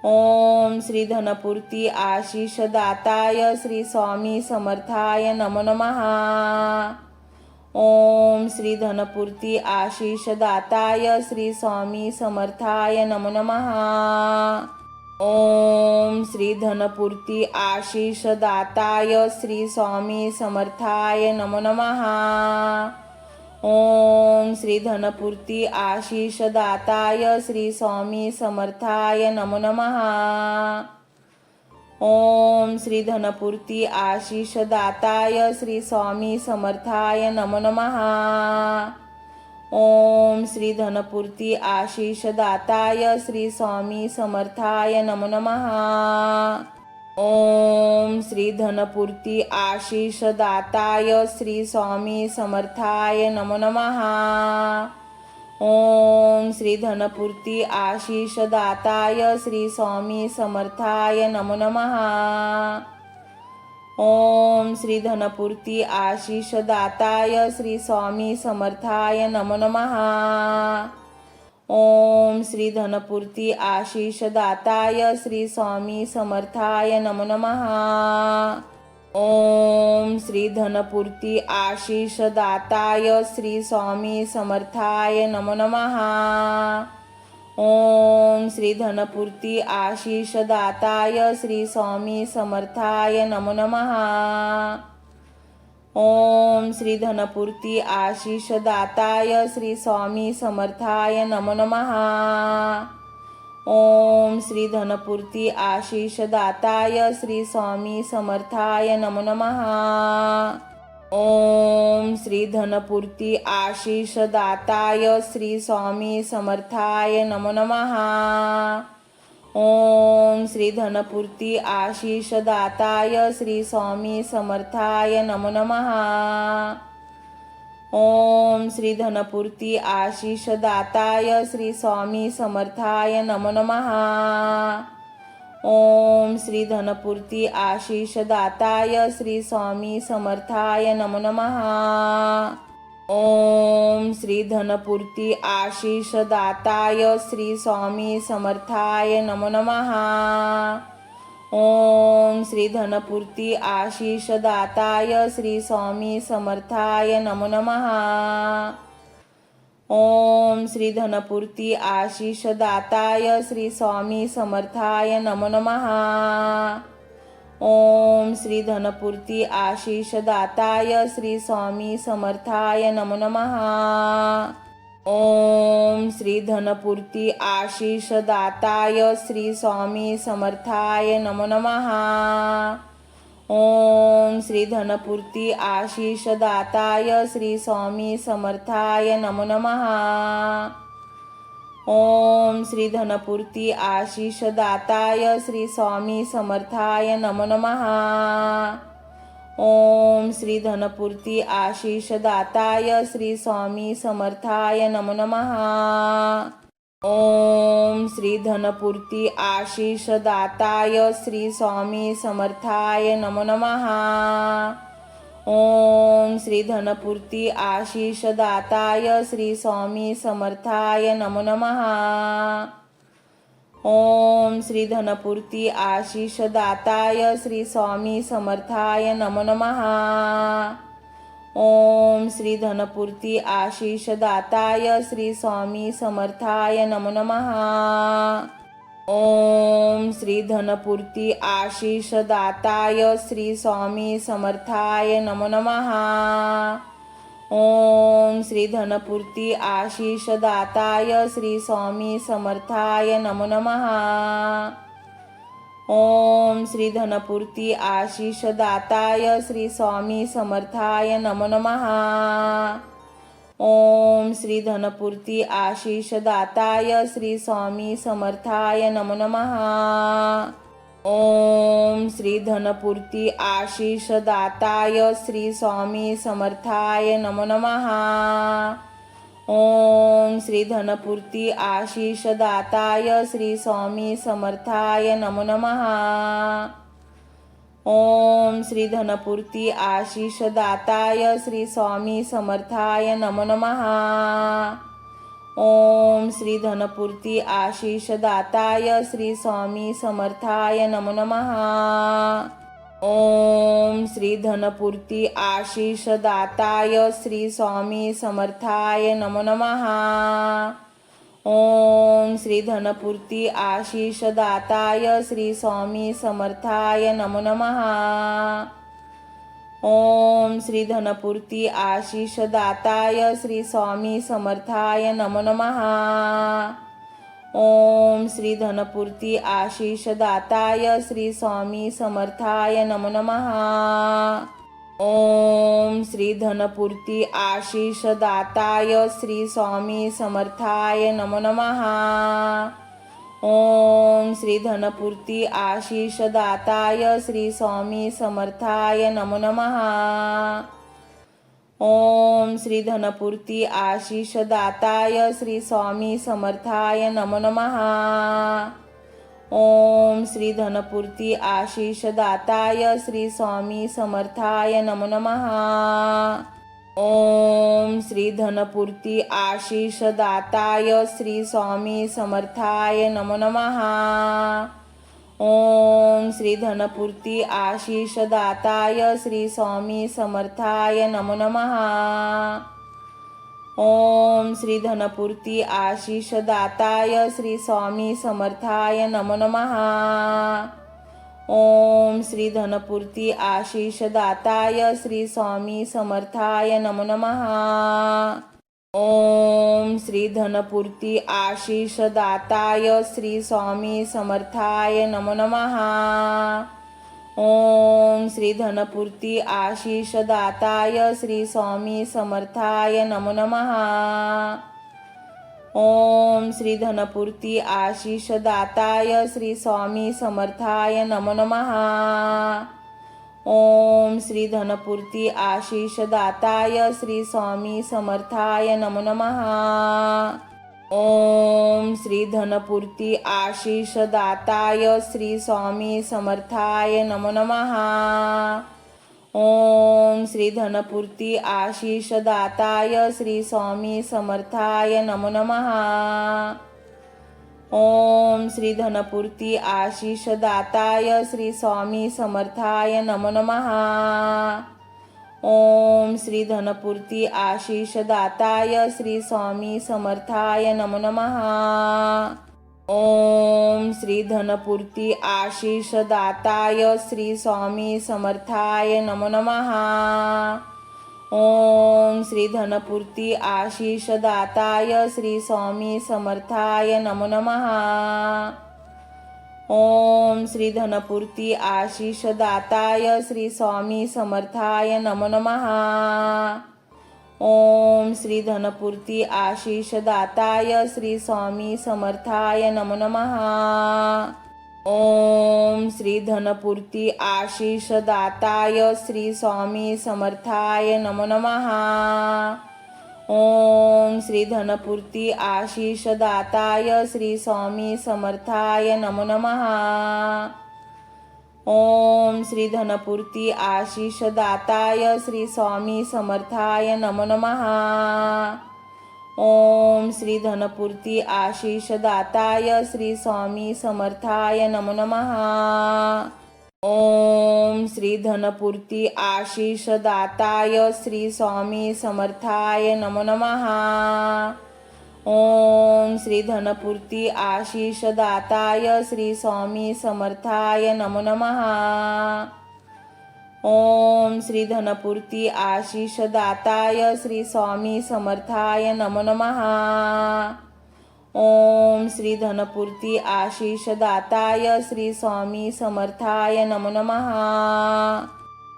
ओम श्री धनपूर्ती आशीष दाताय श्री स्वामी समर्थाय नमो नमः। ओम श्री धनपूर्ती आशीष दाताय श्री स्वामी समर्थाय नमो नमः। ओम श्री धनपूर्ती आशीष दाताय श्री स्वामी समर्थाय नमो नमः। ओम श्री धनपूर्ती आशीष दाताय श्री स्वामी समर्थाय नमो नमः। ओम श्री धनपूर्ती आशीष दाताय श्री स्वामी समर्थाय नमो नमः। ओम श्री धनपूर्ती आशीष दाताय श्री स्वामी समर्थाय नमो नमः। ओम श्री धनपूर्ती आशीष दाताय श्री स्वामी समर्थाय नमो नमः। ओम श्री धनपूर्ती आशीष दाताय श्री स्वामी समर्थाय नमो नमः। ओम श्री धनपूर्ती आशीष दाताय श्री स्वामी समर्थाय नमो नमः। ओम श्री धनपूर्ती आशीष दाताय श्री स्वामी समर्थाय नमो नमः। ओम श्री धनपूर्ती आशीष दाताय श्री स्वामी समर्थाय नमो नमः। ओम श्री धनपूर्ती आशीष दाताय श्री स्वामी समर्थाय नमो नमः। ओम श्री धनपूर्ती आशीष दाताय श्री स्वामी समर्थाय नमो नमः। ओम श्री धनपूर्ती आशीष दाताय श्री स्वामी समर्थाय नमो नमः। ओम श्री धनपूर्ती आशीष दाताय श्री स्वामी समर्थाय नमो नमः। ओम श्री धनपूर्ती आशीष दाताय श्री स्वामी समर्थाय नमो नमः। ओम श्री धनपूर्ती आशीष दाताय श्री स्वामी समर्थाय नमो नमः। ओम श्री धनपूर्ती आशीष दाताय श्री स्वामी समर्थाय नमो नमः। ओम श्री धनपूर्ती आशीष दाताय श्री स्वामी समर्थाय नमो नमः। ओम श्री धनपूर्ती आशीष दाताय श्री स्वामी समर्थाय नमो नमः। ओम श्री धनपूर्ती आशीष दाताय श्री स्वामी समर्थाय नमो नमः। ओम श्री धनपूर्ती आशीष दाताय श्री स्वामी समर्थाय नमो नमः। ओम श्री धनपूर्ती आशीष दाताय श्री स्वामी समर्थाय नमो नमः। ओम श्री धनपूर्ती आशीष दाताय श्री स्वामी समर्थाय नमो नमः। ओम श्री धनपूर्ती आशीष दाताय श्री स्वामी समर्थाय नमो नमः। ओम श्री धनपूर्ती आशीष दाताय श्री स्वामी समर्थाय नमो नमः। ओम श्री धनपूर्ती आशीष दाताय श्री स्वामी समर्थाय नमो नमः। ओम श्री धनपूर्ती आशीष दाताय श्री स्वामी समर्थाय नमो नमः। ओम श्री धनपूर्ती आशीष दाताय श्री स्वामी समर्थाय नमो नमः। ओम श्री धनपूर्ती आशीष दाताय श्री स्वामी समर्थाय नमो नमः। ओम श्री धनपूर्ती आशीष दाताय श्री स्वामी समर्थाय नमो नमः। ओम श्री धनपूर्ती आशीष दाताय श्री स्वामी समर्थाय नमो नमः। ओम श्री धनपूर्ती आशीष दाताय श्री स्वामी समर्थाय नमो नमः। ओम श्री धनपूर्ती आशीष दाताय श्री स्वामी समर्थाय नमो नमः। ओम श्री धनपूर्ती आशीष दाताय श्री स्वामी समर्थाय नमो नमः। ओम श्री धनपूर्ती आशीष दाताय श्री स्वामी समर्थाय नमो नमः। ओम श्री धनपूर्ती आशीष दाताय श्री स्वामी समर्थाय नमो नमः। ओम श्री धनपूर्ती आशीष दाताय श्री स्वामी समर्थाय नमो नमः। ओम श्री धनपूर्ती आशीष दाताय श्री स्वामी समर्थाय नमो नमः। ओम श्री धनपूर्ती आशीष दाताय श्री स्वामी समर्थाय नमो नमः। ओम श्री धनपूर्ती आशीष दाताय श्री स्वामी समर्थाय नमो नमः। ओम श्री धनपूर्ती आशीष दाताय श्री स्वामी समर्थाय नमो नमः। ओम श्री धनपूर्ती आशीष दाताय श्री स्वामी समर्थाय नमो नमः। ओम श्री धनपूर्ती आशीष दाताय श्री स्वामी समर्थाय नमो नमः। ओम श्री धनपूर्ती आशीष दाताय श्री स्वामी समर्थाय नमो नमः। ओम श्री धनपूर्ती आशीष दाताय श्री स्वामी समर्थाय नमो नमः। ओम श्री धनपूर्ती आशीष दाताय श्री स्वामी समर्थाय नमो नमः। ओम श्री धनपूर्ती आशीष दाताय श्री स्वामी समर्थाय नमो नमः। ओम श्री धनपूर्ती आशीष दाताय श्री स्वामी समर्थाय नमो नमः। ओम श्री धनपूर्ती आशीष दाताय श्री स्वामी समर्थाय नमो नमः। ओम श्री धनपूर्ती आशीष दाताय श्री स्वामी समर्थाय नमो नमः। ओम श्री धनपूर्ती आशीष दाताय श्री स्वामी समर्थाय नमो नमः। ओम श्री धनपूर्ती आशीष दाताय श्री स्वामी समर्थाय नमो नमः। ओम श्री धनपूर्ती आशीष दाताय श्री स्वामी समर्थाय नमो नमः। ओम श्री धनपूर्ती आशीष दाताय श्री स्वामी समर्थाय नमो नमः। ओम श्री धनपूर्ती आशीष दाताय श्री स्वामी समर्थाय नमो नमः। ओम श्री धनपूर्ती आशीष दाताय श्री स्वामी समर्थाय नमो नमः। ओम श्री धनपूर्ती आशीष दाताय श्री स्वामी समर्थाय नमो नमः। ओम श्री धनपूर्ती आशीष दाताय श्री स्वामी समर्थाय नमो नमः। ओम श्री धनपूर्ती आशीष दाताय श्री स्वामी समर्थाय नमो नमः। ओम श्री धनपूर्ती आशीष दाताय श्री स्वामी समर्थाय नमो नमः। ओम श्री धनपूर्ती आशीष दाताय श्री स्वामी समर्थाय नमो नमः। ओम श्री धनपूर्ती आशीष दाताय श्री स्वामी समर्थाय नमो नमः। ओम श्री धनपूर्ती आशीष दाताय श्री स्वामी समर्थाय नमो नमः। ओम श्री धनपूर्ती आशीष दाताय श्री स्वामी समर्थाय नमो नमः। ओम श्री धनपूर्ती आशीष दाताय श्री स्वामी समर्थाय नमो नमः। ओम श्री धनपूर्ती आशीष दाताय श्री स्वामी समर्थाय नमो नमः। ओम श्री धनपूर्ती आशीष दाताय श्री स्वामी समर्थाय नमो नमः। ओम श्री धनपूर्ती आशीष दाताय श्री स्वामी समर्थाय नमो नमः। ओम श्री धनपूर्ती आशीष दाताय श्री स्वामी समर्थाय नमो नमः।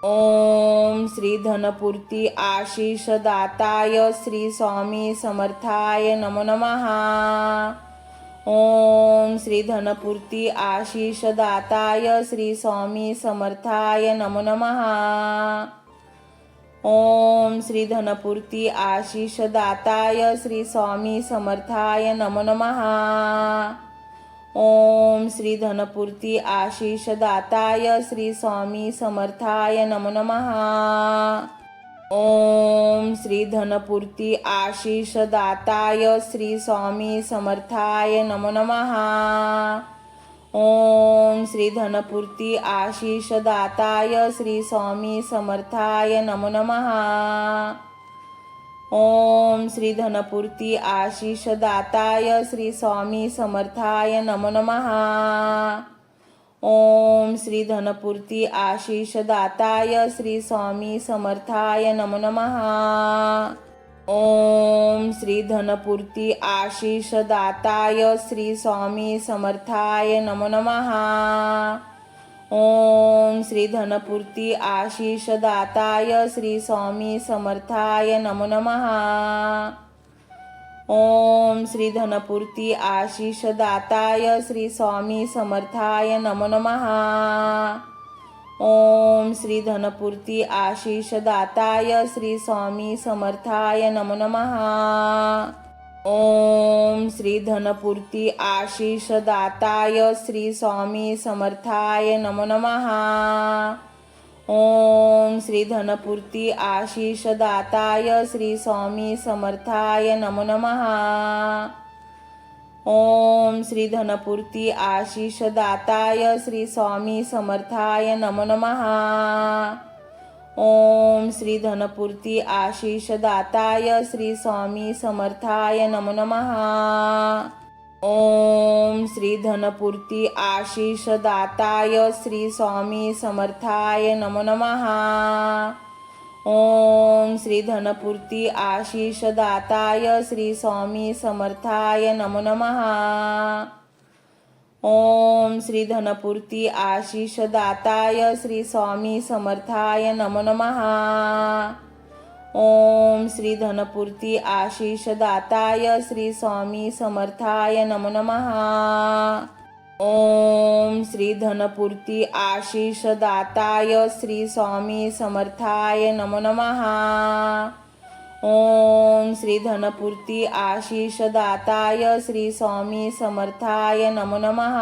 ओम श्री धनपूर्ती आशीष दाताय श्री स्वामी समर्थाय नमो नमः। ओम श्री धनपूर्ती आशीष दाताय श्री स्वामी समर्थाय नमो नमः। ओम श्री धनपूर्ती आशीष दाताय श्री स्वामी समर्थाय नमो नमः। ओम श्री धनपूर्ती आशीष दाताय श्री स्वामी समर्थाय नमो नमः। ओम श्री धनपूर्ती आशीष दाताय श्री स्वामी समर्थाय नमो नमः। ओम श्री धनपूर्ती आशीष दाताय श्री स्वामी समर्थाय नमो नमः। ओम श्री धनपूर्ती आशीष दाताय श्री स्वामी समर्थाय नमो नमः। ओम श्री धनपूर्ती आशीष दाताय श्री स्वामी समर्थाय नमो नमः। ओम श्री धनपूर्ती आशीष दाताय श्री स्वामी समर्थाय नमो नमः। ओम श्री धनपूर्ती आशीष दाताय श्री स्वामी समर्थाय नमो नमः। ओम श्री धनपूर्ती आशीष दाताय श्री स्वामी समर्थाय नमो नमः। ओम श्री धनपूर्ती आशीष दाताय श्री स्वामी समर्थाय नमो नमः। ओम श्री धनपूर्ती आशीष दाताय श्री स्वामी समर्थाय नमो नमः। ओम श्री धनपूर्ती आशीष दाताय श्री स्वामी समर्थाय नमो नमः। ओम श्री धनपूर्ती आशीष दाताय श्री स्वामी समर्थाय नमो नमः। ओम श्री धनपूर्ती आशीष दाताय श्री स्वामी समर्थाय नमो नमः। ओम श्री धनपूर्ती आशीष दाताय श्री स्वामी समर्थाय नमो नमः। ओम श्री धनपूर्ती आशीष दाताय श्री स्वामी समर्थाय नमो नमः। ओम श्री धनपूर्ती आशीष दाताय श्री स्वामी समर्थाय नमो नमः। ओम श्री धनपूर्ती आशीष दाताय श्री स्वामी समर्थाय नमो नमः। ओम श्री धनपूर्ती आशीष दाताय श्री स्वामी समर्थाय नमो नमः। ओम श्री धनपूर्ती आशीष दाताय श्री स्वामी समर्थाय नमो नमः।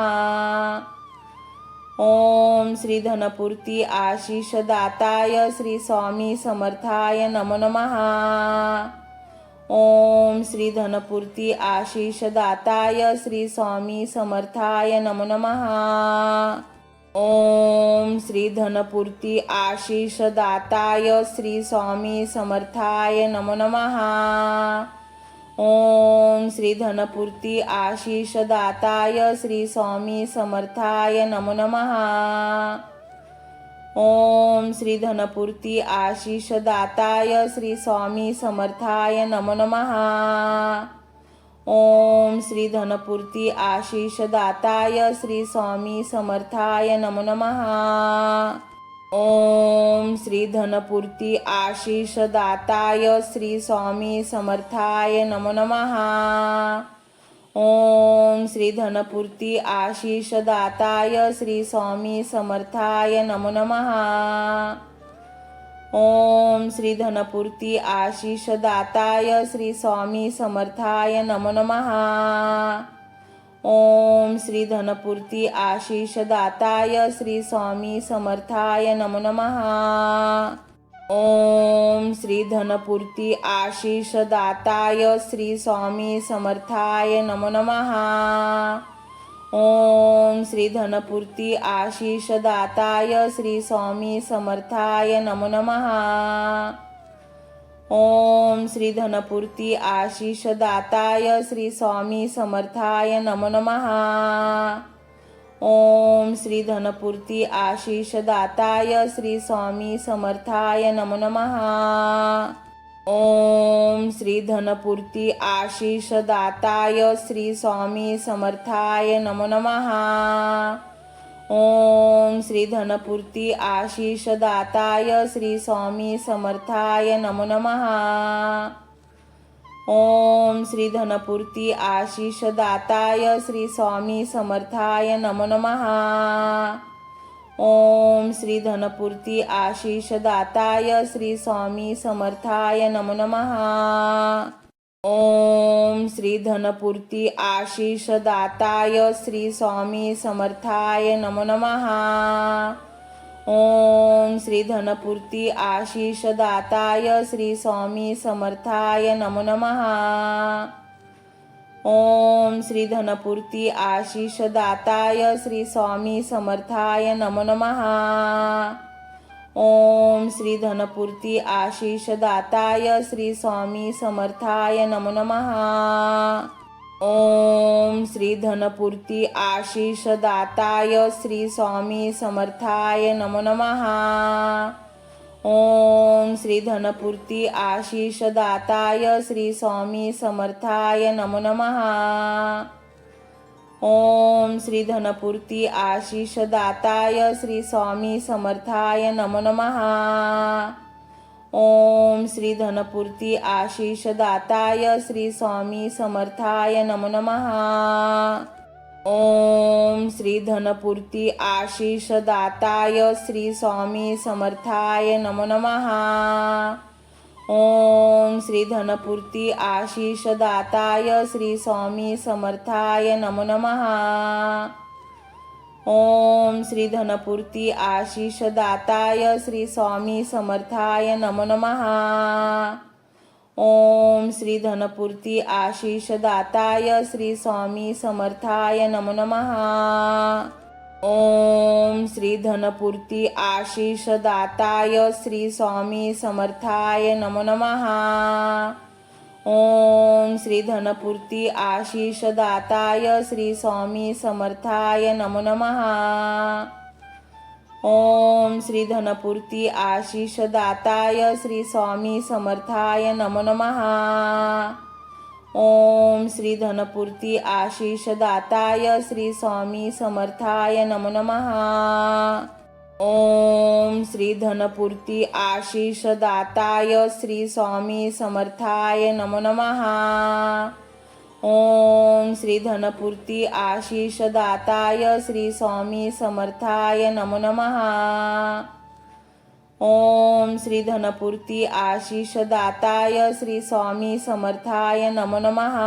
ओम श्री धनपूर्ती आशीष दाताय श्री स्वामी समर्थाय नमो नमः। ओम श्री धनपूर्ती आशीष दाताय श्री स्वामी समर्थाय नमो नमः। ओम श्री धनपूर्ती आशीष दाताय श्री स्वामी समर्थाय नमो नमः। ओम श्री धनपूर्ती आशीष दाताय श्री स्वामी समर्थाय नमो नमः। ओम श्री धनपूर्ती आशीष दाताय श्री स्वामी समर्थाय नमो नमः। ओम श्री धनपूर्ती आशीष दाताय श्री स्वामी समर्थाय नमो नमः। ओम श्री धनपूर्ती आशीष दाताय श्री स्वामी समर्थाय नमो नमः। ओम श्री धनपूर्ती आशीष दाताय श्री स्वामी समर्थाय नमो नमः। ओम श्री धनपूर्ती आशीष दाताय श्री स्वामी समर्थाय नमो नमः। ओम श्री धनपूर्ती आशीष दाताय श्री स्वामी समर्थाय नमो नमः। ओम श्री धनपूर्ती आशीष दाताय श्री स्वामी समर्थाय नमो नमः। ओम श्री धनपूर्ती आशीष दाताय श्री स्वामी समर्थाय नमो नमः। ओम श्री धनपूर्ती आशीष दाताय श्री स्वामी समर्थाय नमो नमः। ओम श्री धनपूर्ती आशीष दाताय श्री स्वामी समर्थाय नमो नमः। ओम श्री धनपूर्ती आशीष दाताय श्री स्वामी समर्थाय नमो नमः। ओम श्री धनपूर्ती आशीष दाताय श्री स्वामी समर्थाय नमो नमः। ओम श्री धनपूर्ती आशीष दाताय श्री स्वामी समर्थाय नमो नमः। ओम श्री धनपूर्ती आशीष दाताय श्री स्वामी समर्थाय नमो नमः। ओम श्री धनपूर्ती आशीष दाताय श्री स्वामी समर्थाय नमो नमः। ओम श्री धनपूर्ती आशीष दाताय श्री स्वामी समर्थाय नमो नमः। ओम श्री धनपूर्ती आशीष दाताय श्री स्वामी समर्थाय नमो नमः। ओम श्री धनपूर्ती आशीष दाताय श्री स्वामी समर्थाय नमो नमः। ओम श्री धनपूर्ती आशीष दाताय श्री स्वामी समर्थाय नमो नमः। ओम श्री धनपूर्ती आशीष दाताय श्री स्वामी समर्थाय नमो नमः। ओम श्री धनपूर्ती आशीष दाताय श्री स्वामी समर्थाय नमो नमः। ओम श्री धनपूर्ती आशीष दाताय श्री स्वामी समर्थाय नमो नमः। ओम श्री धनपूर्ती आशीष दाताय श्री स्वामी समर्थाय नमो नमः। ओम श्री धनपूर्ती आशीष दाताय श्री स्वामी समर्थाय नमो नमः। ओम श्री धनपूर्ती आशीष दाताय श्री स्वामी समर्थाय नमो नमः। ओम श्री धनपूर्ती आशीष दाताय श्री स्वामी समर्थाय नमो नमः। ओम श्री धनपूर्ती आशीष दाताय श्री स्वामी समर्थाय नमो नमः। ओम श्री धनपूर्ती आशीष दाताय श्री स्वामी समर्थाय नमो नमः। ओम श्री धनपूर्ती आशीष दाताय श्री स्वामी समर्थाय नमो नमः। ओम श्री धनपूर्ती आशीष दाताय श्री स्वामी समर्थाय नमो नमः। ओम श्री धनपूर्ती आशीष दाताय श्री स्वामी समर्थाय नमो नमः। ओम श्री धनपूर्ती आशीष दाताय श्री स्वामी समर्थाय नमो नमः। ओम श्री धनपूर्ती आशीष दाताय श्री स्वामी समर्थाय नमो नमः।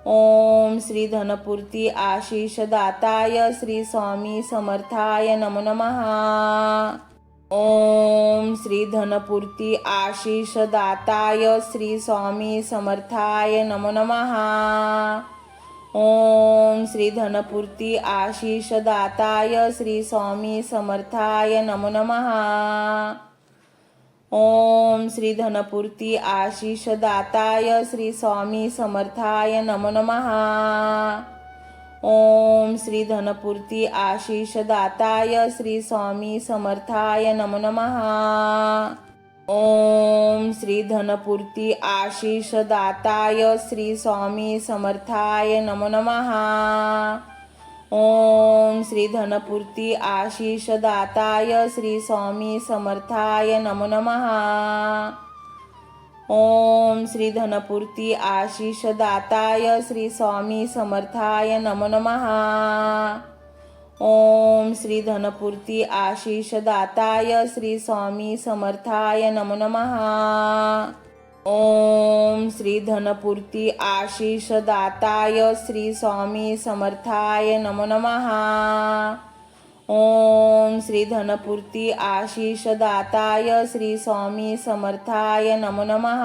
ओम श्री धनपूर्ती आशीष दाताय श्री स्वामी समर्थाय नमो नमः। ओम श्री धनपूर्ती आशीष दाताय श्री स्वामी समर्थाय नमो नमः। ओम श्री धनपूर्ती आशीष दाताय श्री स्वामी समर्थाय नमो नमः। ओम श्री धनपूर्ती आशीष दाताय श्री स्वामी समर्थाय नमो नमः। ओम श्री धनपूर्ती आशीष दाताय श्री स्वामी समर्थाय नमो नमः। ओम श्री धनपूर्ती आशीष दाताय श्री स्वामी समर्थाय नमो नमः। ओम श्री धनपूर्ती आशीष दाताय श्री स्वामी समर्थाय नमो नमः। ओम श्री धनपूर्ती आशीष दाताय श्री स्वामी समर्थाय नमो नमः। ओम श्री धनपूर्ती आशीष दाताय श्री स्वामी समर्थाय नमो नमः। ओम श्री धनपूर्ती आशीष दाताय श्री स्वामी समर्थाय नमो नमः। ओम श्री धनपूर्ती आशीष दाताय श्री स्वामी समर्थाय नमो नमः।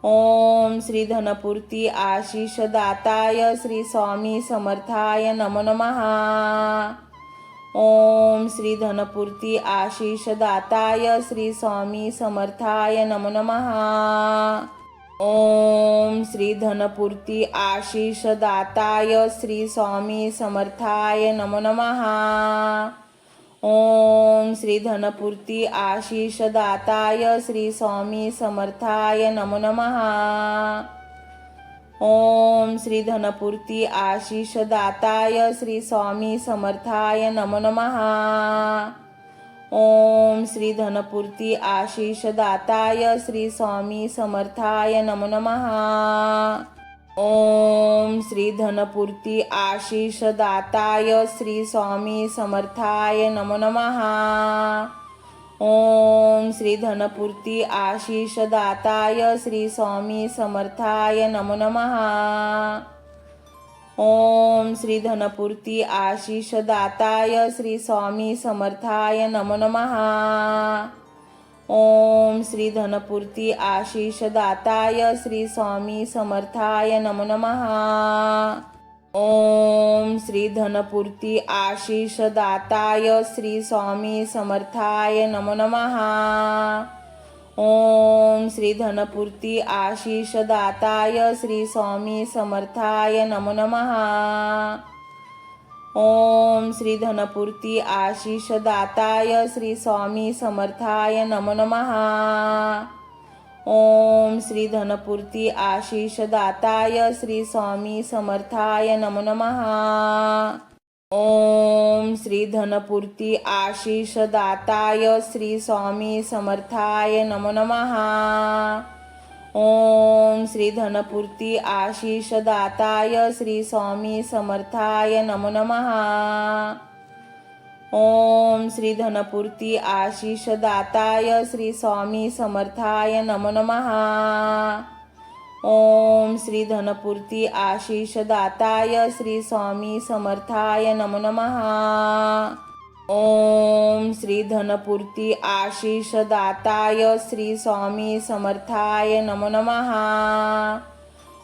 ओम श्री धनपूर्ती आशीष दाताय श्री स्वामी समर्थाय नमो नमः। ओम श्री धनपूर्ती आशीष दाताय श्री स्वामी समर्थाय नमो नमः। ओम श्री धनपूर्ती आशीष दाताय श्री स्वामी समर्थाय नमो नमः। ओम श्री धनपूर्ती आशीष दाताय श्री स्वामी समर्थाय नमो नमः। ओम श्री धनपूर्ती आशीष दाताय श्री स्वामी समर्थाय नमो नमः। ओम श्री धनपूर्ती आशीष दाताय श्री स्वामी समर्थाय नमो नमः। ओम श्री धनपूर्ती आशीष दाताय श्री स्वामी समर्थाय नमो नमः। ओम श्री धनपूर्ती आशीष दाताय श्री स्वामी समर्थाय नमो नमः। ओम श्री धनपूर्ती आशीष दाताय श्री स्वामी समर्थाय नमो नमः। ओम श्री धनपूर्ती आशीष दाताय श्री स्वामी समर्थाय नमो नमः। ओम श्री धनपूर्ती आशीष दाताय श्री स्वामी समर्थाय नमो नमः। ओम श्री धनपूर्ती आशीष दाताय श्री स्वामी समर्थाय नमो नमः। ओम श्री धनपूर्ती आशीष दाताय श्री स्वामी समर्थाय नमो नमः। ओम श्री धनपूर्ती आशीष दाताय श्री स्वामी समर्थाय नमो नमः। ओम श्री धनपूर्ती आशीष दाताय श्री स्वामी समर्थाय नमो नमः। ओम श्री धनपूर्ती आशीष दाताय श्री स्वामी समर्थाय नमो नमः। ओम श्री धनपूर्ती आशीष दाताय श्री स्वामी समर्थाय नमो नमः। ओम श्री धनपूर्ती आशीष दाताय श्री स्वामी समर्थाय नमो नमः। ओम श्री धनपूर्ती आशीष दाताय श्री स्वामी समर्थाय नमो नमः।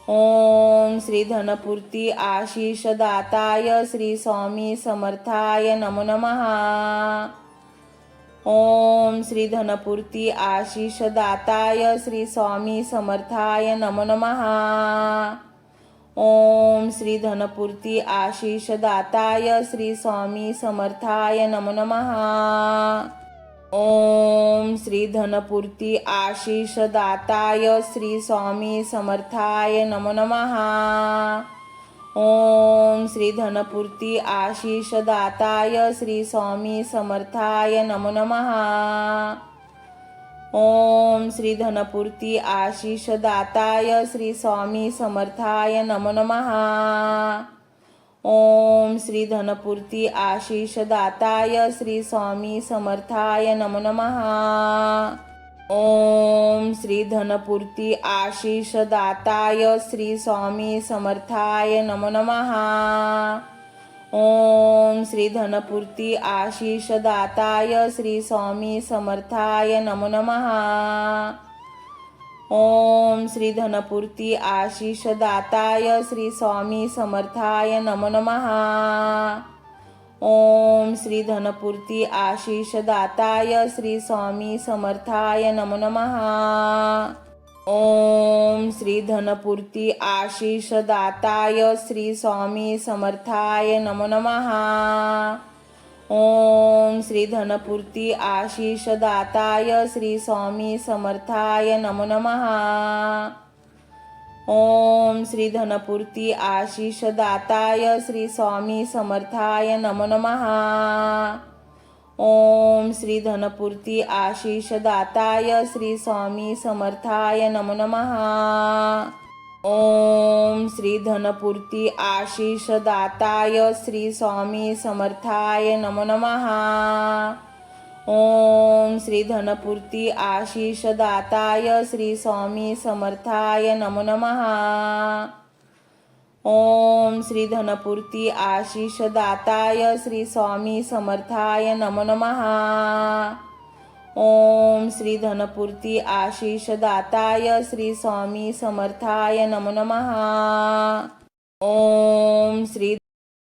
ओम श्री धनपूर्ती आशीष दाताय श्री स्वामी समर्थाय नमो नमः। ओम श्री धनपूर्ती आशीष दाताय श्री स्वामी समर्थाय नमो नमः। ओम श्री धनपूर्ती आशीष दाताय श्री स्वामी समर्थाय नमो नमः। ओम श्री धनपूर्ती आशीष दाताय श्री स्वामी समर्थाय नमो नमः। ओम श्री धनपूर्ती आशीष दाताय श्री स्वामी समर्थाय नमो नमः। ओम श्री धनपूर्ती आशीष दाताय श्री स्वामी समर्थाय नमो नमः। ओम श्री धनपूर्ती आशीष दाताय श्री स्वामी समर्थाय नमो नमः। ओम श्री धनपूर्ती आशीष दाताय श्री स्वामी समर्थाय नमो नमः। ओम श्री धनपूर्ती आशीष दाताय श्री स्वामी समर्थाय नमो नमः। ओम श्री धनपूर्ती आशीष दाताय श्री स्वामी समर्थाय नमो नमः। ओम श्री धनपूर्ती आशीष दाताय श्री स्वामी समर्थाय नमो नमः। ओम श्री धनपूर्ती आशीष दाताय श्री स्वामी समर्थाय नमो नमः। ओम श्री धनपूर्ती आशीष दाताय श्री स्वामी समर्थाय नमो नमः। ओम श्री धनपूर्ती आशीष दाताय श्री स्वामी समर्थाय नमो नमः। ओम श्री धनपूर्ती आशीष दाताय श्री स्वामी समर्थाय नमो नमः। ओम श्री धनपूर्ती आशीष दाताय श्री स्वामी समर्थाय नमो नमः। ओम श्री धनपूर्ती आशीष दाताय श्री स्वामी समर्थाय नमो नमः। ओम श्री धनपूर्ती आशीष दाताय श्री स्वामी समर्थाय नमो नमः। ओम श्री धनपूर्ती आशीष दाताय श्री स्वामी समर्थाय नमो नमः। ओम श्री